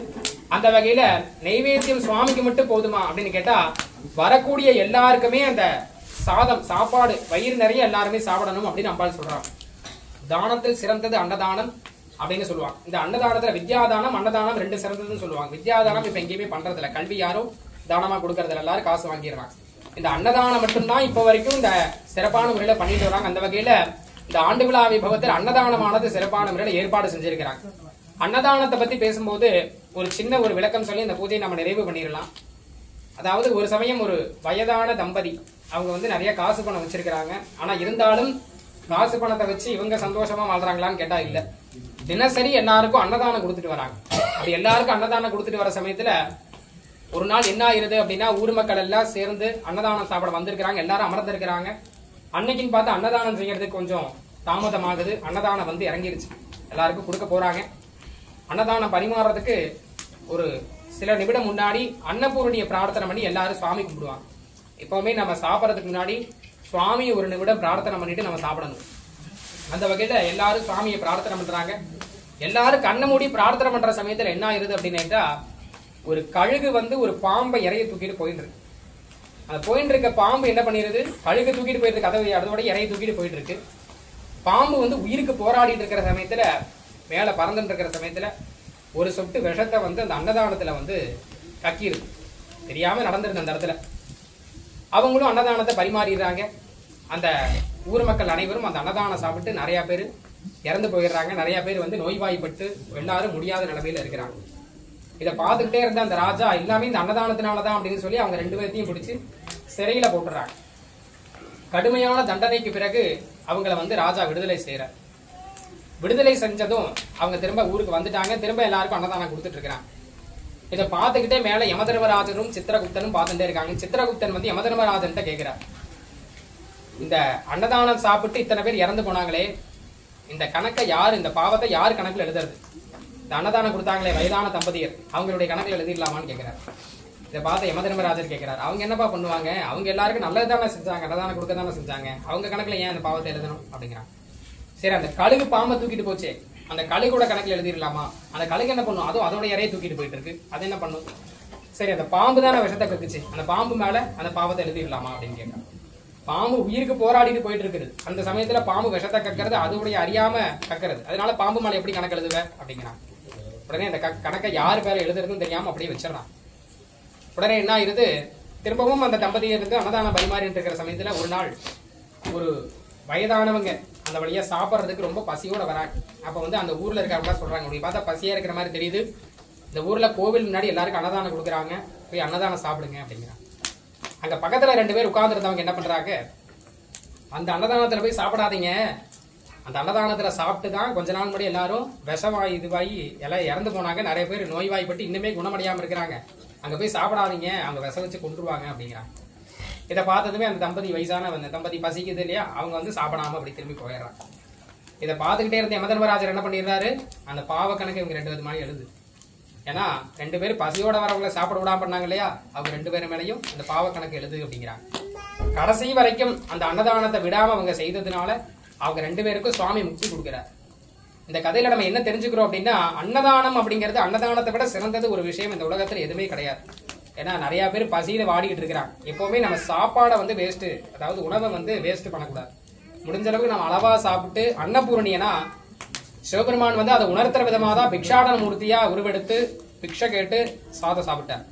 அந்த வகையில நெய்வேத்தியம் சுவாமிக்கு மட்டும் போதுமா அப்படின்னு கேட்டா, வரக்கூடிய எல்லாருக்குமே அந்த சாதம் சாப்பாடு வயிறு நிறைய எல்லாருமே சாப்பிடணும் அப்படின்னு அம்பாள் சொல்றாங்க. தானத்தில் சிறந்தது அன்னதானம் அப்படின்னு சொல்லுவாங்க. இந்த அன்னதானத்துல வித்யாதானம் அன்னதானம் ரெண்டு சிறந்ததுன்னு சொல்லுவாங்க. வித்யாதானம் இப்ப எங்கேயுமே பண்றது இல்ல, கல்வி யாரும் தானமா கொடுக்கறதுல, எல்லாரும் காசு வாங்கிடுறாங்க. இந்த அன்னதானம் மட்டும்தான் இப்ப வரைக்கும் இந்த சிறப்பான முறையில பண்ணிட்டு வராங்க. அந்த வகையில இந்த ஆண்டு விழா வைபவத்தில் அன்னதானமானது சிறப்பான முறையில ஏற்பாடு செஞ்சிருக்கிறாங்க. அன்னதானத்தை பத்தி பேசும்போது ஒரு சின்ன ஒரு விளக்கம் சொல்லி இந்த பூஜையை நம்ம நிறைவு பண்ணிடலாம். அதாவது ஒரு சமயம் ஒரு வயதான தம்பதி அவங்க வந்து நிறைய காசு பணம் வச்சிருக்கிறாங்க. ஆனா இருந்தாலும் காசு பணத்தை வச்சு இவங்க சந்தோஷமா வாழ்றாங்களான்னு கேட்டா இல்ல. தினசரி எல்லாருக்கும் அன்னதானம் கொடுத்துட்டு வராங்க. அப்படி எல்லாருக்கும் அன்னதானம் கொடுத்துட்டு வர சமயத்துல ஒரு நாள் என்ன ஆயிருது அப்படின்னா, ஊர் மக்கள் எல்லாம் சேர்ந்து அன்னதானம் சாப்பிட வந்திருக்கிறாங்க. எல்லாரும் அமர்ந்திருக்கிறாங்க. அன்னைக்குன்னு பார்த்து அன்னதானம் செய்யறதுக்கு கொஞ்சம் தாமதமாகுது. அன்னதானம் வந்து இறங்கிருச்சு, எல்லாருக்கும் கொடுக்க போறாங்க. அன்னதானம் பரிமாறதுக்கு ஒரு சில நிமிடம் முன்னாடி அன்னபூரணியை பிரார்த்தனை பண்ணி எல்லாரும் சுவாமி கும்பிடுவாங்க. எப்பவுமே நம்ம சாப்பிடறதுக்கு முன்னாடி சுவாமி ஒரு நிமிடம் பிரார்த்தனை பண்ணிட்டு நம்ம சாப்பிடணும். அந்த வகையில எல்லாரும் சுவாமியை பிரார்த்தனை பண்றாங்க. எல்லாரும் கண்ணை மூடி பிரார்த்தனை பண்ற சமயத்துல என்ன ஆயிருது அப்படின்னா, ஒரு கழுகு வந்து ஒரு பாம்பை இறைய தூக்கிட்டு போயிட்டு இருக்கு. அந்த போயிட்டு இருக்க பாம்பு என்ன பண்ணிருது, கழுகு தூக்கிட்டு போயிட்டு இருக்கு, அதோட இறைய தூக்கிட்டு போயிட்டு இருக்கு. பாம்பு வந்து உயிருக்கு போராடிட்டு இருக்கிற சமயத்துல, மேல பறந்துட்டு இருக்கிற சமயத்துல ஒரு சொட்டு விஷத்தை வந்து அந்த அன்னதானத்துல வந்து கக்கிருக்கு. தெரியாம நடந்திருந்த அந்த இடத்துல அவங்களும் அன்னதானத்தை பரிமாறிடுறாங்க. அந்த ஊர் மக்கள் அனைவரும் அந்த அன்னதானம் சாப்பிட்டு நிறைய பேர் இறந்து போயிடுறாங்க. நிறைய பேர் வந்து நோய்வாய்ப்பட்டு எல்லாரும் முடியாத நிலைமையில இருக்கிறாங்க. இதை பார்த்துக்கிட்டே இருந்த அந்த ராஜா எல்லாமே இந்த அன்னதானத்தினாலதான் அப்படின்னு சொல்லி அவங்க ரெண்டு பேர்த்தையும் பிடிச்சு சிறையில போட்டுறாங்க. கடுமையான தண்டனைக்கு பிறகு அவங்கள வந்து ராஜா விடுதலை செய்யறார். விடுதலை செஞ்சதும் அவங்க திரும்ப ஊருக்கு வந்துட்டாங்க. திரும்ப எல்லாருக்கும் அன்னதானம் கொடுத்துட்டு இருக்கிறாங்க. இதை பார்த்துக்கிட்டே மேல யமதர்மராஜனும் சித்திரகுப்தனும் பார்த்துட்டே இருக்காங்க. சித்திரகுப்தன் வந்து யமதர்மராஜன் கேட்கிறார், இந்த அன்னதானம் சாப்பிட்டு இத்தனை பேர் இறந்து போனாங்களே, இந்த கணக்கை யார், இந்த பாவத்தை யார் கணக்குல எழுதுறது? இந்த அன்னதானம் கொடுத்தாங்களே வயதான தம்பதியர், அவங்களுடைய கணக்குல எழுதிடலாமான்னு கேட்கிறார். இதை பார்த்த யமதர்மராஜர் கேட்கிறார், அவங்க என்னப்பா பண்ணுவாங்க, அவங்க எல்லாருக்கும் நல்லதுதானே செஞ்சாங்க, அன்னதானம் கொடுக்க தானே செஞ்சாங்க, அவங்க கணக்குல ஏன் அந்த பாவத்தை எழுதணும் அப்படிங்கிறாங்க. சரி, அந்த கழுகு பாம்பை தூக்கிட்டு போச்சே, அந்த கழுகோட கணக்குல எழுதிடலாமா? அந்த கழுகு என்ன பண்ணும், அதுவும் அதோட இறையை தூக்கிட்டு போயிட்டு இருக்கு, அது என்ன பண்ணும்? சரி, அந்த பாம்பு தானே விஷத்தை கக்குச்சு, அந்த பாம்பு மேல அந்த பாவத்தை எழுதிடலாமா அப்படின்னு கேட்கறாங்க. பாம்பு உயிருக்கு போராடிட்டு போயிட்டு இருக்குது. அந்த சமயத்துல பாம்பு விஷத்தை கக்கிறது, அதோடைய அறியாம கக்கிறது. அதனால பாம்பு மேல எப்படி கணக்கு எழுதுவ அப்படிங்கிறான். உடனே அந்த கணக்கை யாரு பேர எழுதுறதுன்னு தெரியாம அப்படியே வச்சிடறான். உடனே என்ன ஆயிருது, திரும்பவும் அந்த தம்பதியர் இருந்து அன்னதானம் பரிமாறிட்டு இருக்கிற சமயத்துல ஒரு நாள் ஒரு வயதானவங்க அந்த வழியா சாப்பிட்றதுக்கு ரொம்ப பசியோட வராங்க. அப்ப வந்து அந்த ஊர்ல இருக்கிறவங்க சொல்றாங்க, உங்களுக்கு பார்த்தா பசியா இருக்கிற மாதிரி தெரியுது, இந்த ஊர்ல கோவில் முன்னாடி எல்லாருக்கும் அன்னதானம் கொடுக்குறாங்க, போய் அன்னதானம் சாப்பிடுங்க அப்படிங்கிறாங்க. அங்க பக்கத்துல ரெண்டு பேர் உட்கார்ந்து இருந்தவங்க என்ன பண்றாங்க, அந்த அன்னதானத்துல போய் சாப்பிடாதீங்க, அந்த அன்னதானத்துல சாப்பிட்டு தான் கொஞ்ச நாள் முன்னாடி எல்லாரும் விஷவாயி இதுவாயி எல்லாம் இறந்து போனாங்க, நிறைய பேர் நோய்வாய்ப்பட்டு இன்னுமே குணமடையாம இருக்கிறாங்க, அங்க போய் சாப்பிடாதீங்க, அவங்க விஷ வச்சு கொண்டுருவாங்க அப்படிங்கிறாங்க. இதை பார்த்ததுமே அந்த தம்பதி வயசான அந்த தம்பதி பசிக்குது இல்லையா, அவங்க வந்து சாப்பிடாம அப்படி திரும்பி போயிடுறாங்க. இதை பார்த்துக்கிட்டே இருந்த யமதர்மராஜர் என்ன பண்ணிடுறாரு, அந்த பாவ கணக்கு இவங்க ரெண்டு விதமாக எழுது. ஏன்னா ரெண்டு பேரும் பசியோட வரவங்களை சாப்பிட விடாம பண்ணாங்க இல்லையா, அவங்க ரெண்டு பேரும் மேலையும் அந்த பாவ கணக்கு எழுது அப்படிங்கிறாங்க. கடைசி வரைக்கும் அந்த அன்னதானத்தை விடாம அவங்க செய்ததுனால அவங்க ரெண்டு பேருக்கும் சுவாமி முக்தி கொடுக்கிறார். இந்த கதையில நம்ம என்ன தெரிஞ்சுக்கிறோம் அப்படின்னா, அன்னதானம் அப்படிங்கிறது அன்னதானத்தை விட சிறந்தது ஒரு விஷயம் இந்த உலகத்துல எதுவுமே கிடையாது. ஏன்னா நிறைய பேர் பசியில வாடிக்கிட்டு இருக்கிறாங்க. எப்பவுமே நம்ம சாப்பாடை வந்து வேஸ்ட், அதாவது உணவை வந்து வேஸ்ட் பண்ணக்கூடாது. முடிஞ்ச அளவுக்கு நம்ம அளவா சாப்பிட்டு, அன்னபூரணியனா சிவபெருமான் வந்து அதை உணர்த்துற விதமாக தான் பிக்ஷாடன மூர்த்தியா உருவெடுத்து பிக்ஷை கேட்டு சாதம் சாப்பிட்டார்.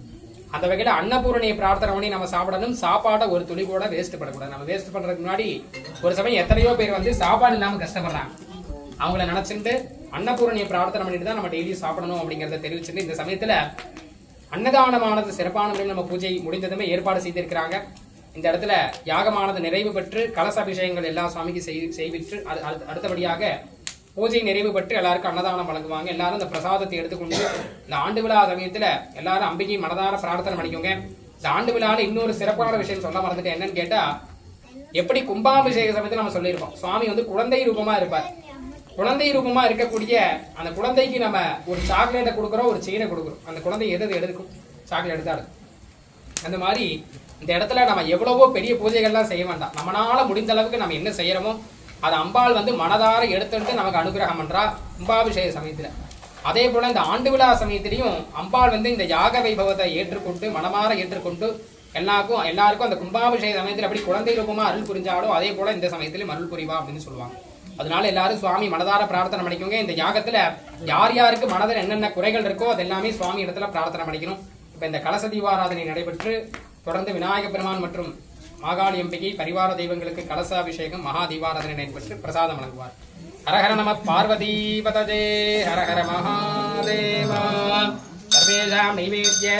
அந்த வகையில அன்னபூரணியை பிரார்த்தனை பண்ணி நம்ம சாப்பிடணும். சாப்பாடை ஒரு துளி கூட வேஸ்ட் பண்ணக்கூடாது. நம்ம வேஸ்ட் பண்றதுக்கு முன்னாடி ஒரு சமயம் எத்தனையோ பேர் வந்து சாப்பாடு இல்லாம கஷ்டப்படுறாங்க. அவங்கள நினைச்சுட்டு அன்னபூரணியை பிரார்த்தனை பண்ணிட்டு தான் நம்ம டெய்லி சாப்பிடணும் அப்படிங்கறத தெரிவிச்சுட்டு, இந்த சமயத்துல அன்னதானமானது சிறப்பான முறையில் நம்ம பூஜை முடிந்ததுமே ஏற்பாடு செய்திருக்கிறாங்க. இந்த இடத்துல யாகமானது நிறைவு பெற்று கலச அபிஷேகங்கள் எல்லா சுவாமிக்கு செய்விட்டு அடுத்தபடியாக பூஜை நிறைவு பெற்று எல்லாருக்கும் அன்னதானம் வழங்குவாங்க. எல்லாரும் இந்த பிரசாதத்தை எடுத்துக்கொண்டு இந்த ஆண்டு விழா சமயத்துல எல்லாரும் அம்பிகை மனதார பிரார்த்தனை பண்ணிக்கோங்க. இந்த ஆண்டு விழால இன்னொரு சிறப்பான விஷயம் சொல்ல மறந்துட்டேன். என்னன்னு கேட்டா, எப்படி கும்பாபிஷேக சமயத்துல நம்ம சொல்லியிருக்கோம், சுவாமி வந்து குழந்தை ரூபமா இருப்பார். குழந்தை ரூபமா இருக்கக்கூடிய அந்த குழந்தைக்கு நம்ம ஒரு சாக்லேட்டை கொடுக்குறோம், ஒரு செயினை கொடுக்குறோம். அந்த குழந்தை எது எடுக்கும், சாக்லேட் தான் எடுக்கும். அந்த மாதிரி இந்த இடத்துல நம்ம எவ்வளவோ பெரிய பூஜைகள்லாம் செய்ய வேண்டாம். நம்மளால முடிந்த அளவுக்கு நம்ம என்ன செய்யறோமோ அதை அம்பாள் வந்து மனதார எடுத்துட்டு நமக்கு அனுகிரகம் பண்றா கும்பாபிஷேக சமயத்துல. அதே போல இந்த ஆண்டு விழா சமயத்திலையும் அம்பாள் வந்து இந்த யாக வைபவத்தை ஏற்றுக்கொண்டு மனமாற ஏற்றுக்கொண்டு எல்லாருக்கும் அந்த கும்பாபிஷேக சமயத்தில் எப்படி குழந்தை ரூபமா அருள் புரிஞ்சாலோ அதே போல இந்த சமயத்திலும் அருள் புரிவா அப்படின்னு சொல்லுவாங்க. அதனால எல்லாரும் சுவாமி மனதார பிரார்த்தனை பண்ணிக்கோங்க. இந்த யாகத்துல யார் யாருக்கு மனதில் என்னென்ன குறைகள் இருக்கோ அது எல்லாமே சுவாமி இடத்துல பிரார்த்தனை பண்ணிக்கணும். இப்ப இந்த கலச தீபாராதனை நடைபெற்று தொடர்ந்து விநாயக பெருமான் மற்றும் மாகாளி அம்பிகை பரிவார தெய்வங்களுக்கு கலசாபிஷேகம் மகா தீபாராதனை நடைபெற்று பிரசாதம் வழங்குவார். ஹரஹர நம பார்வதி பதஜே ஹரஹர மகாதேவா சர்வேஷாம் நைவேத்ய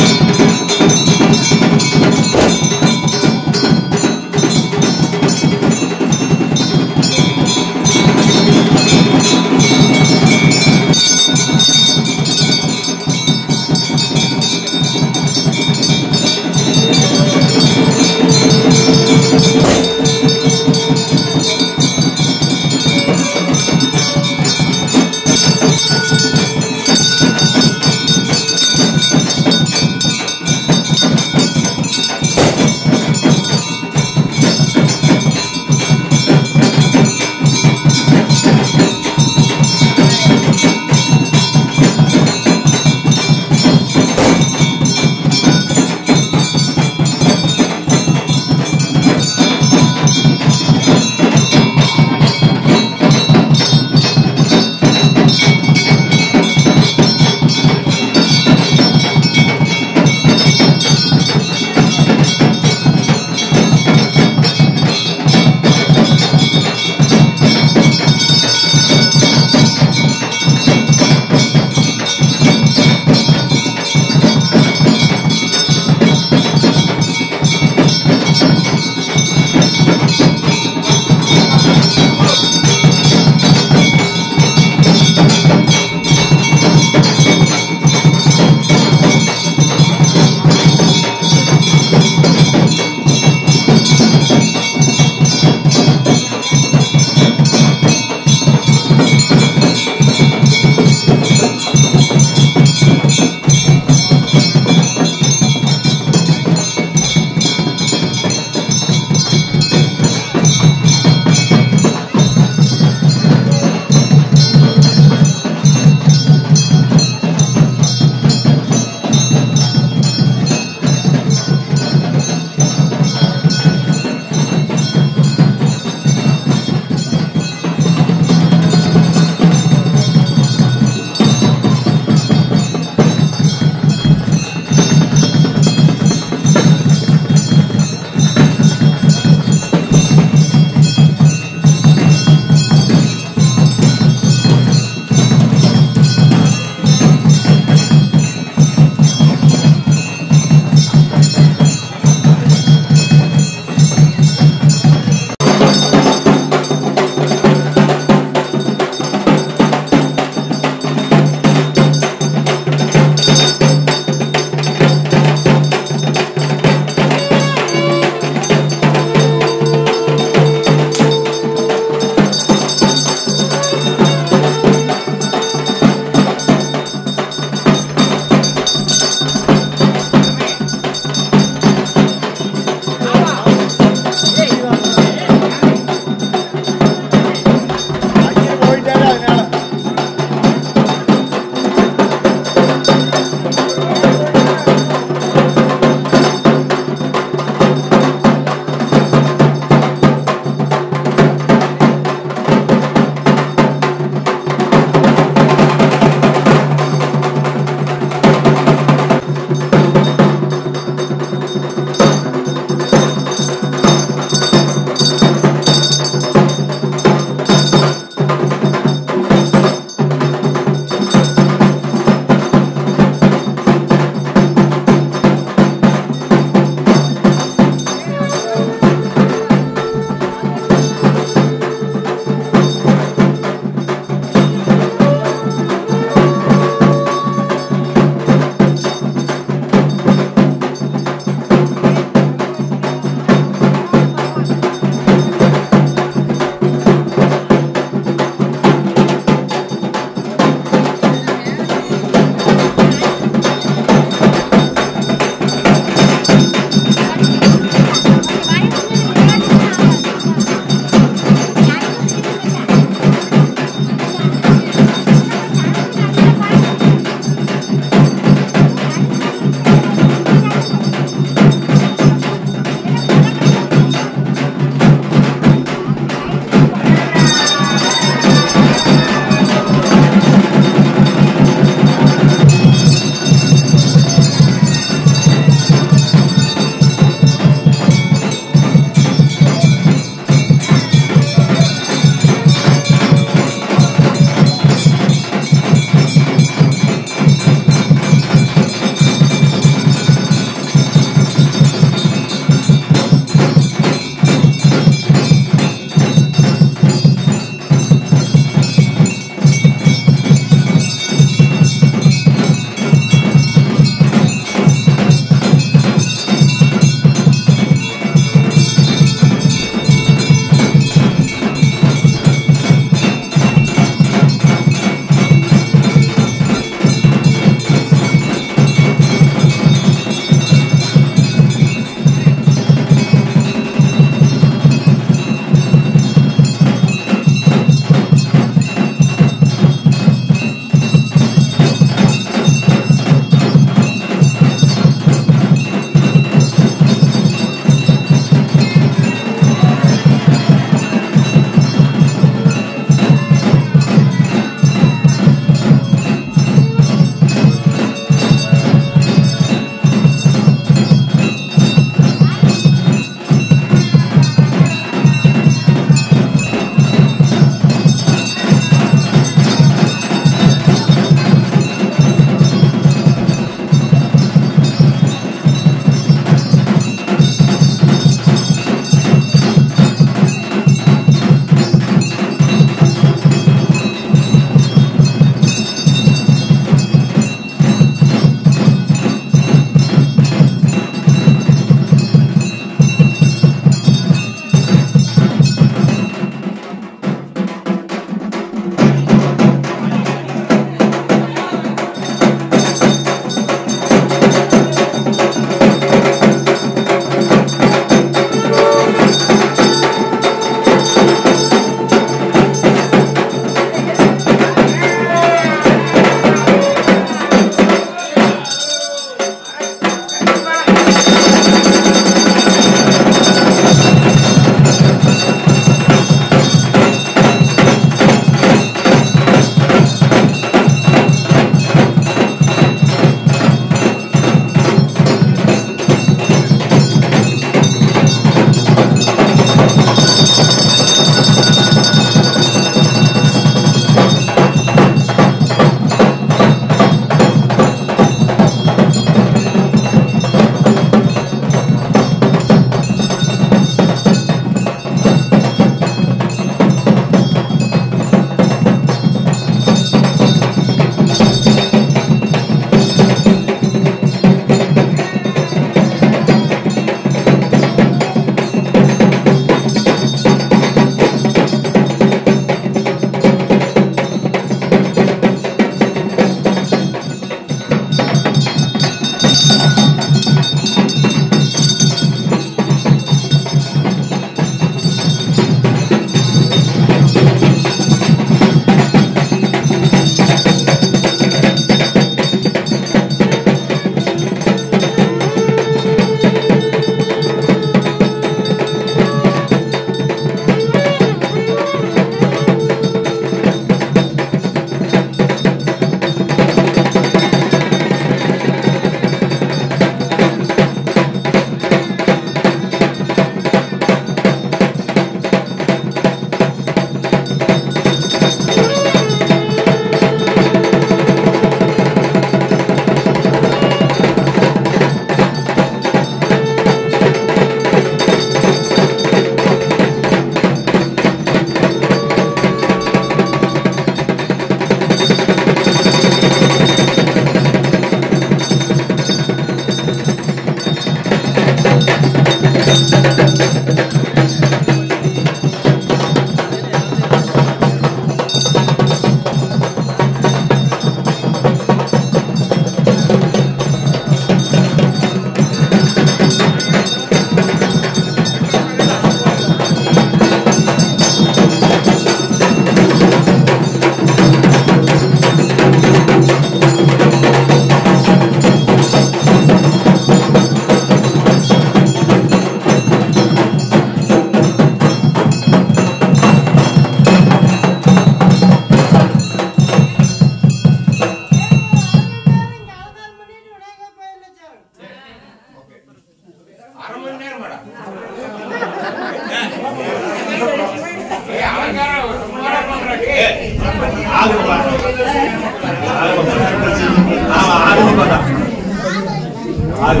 ஆறு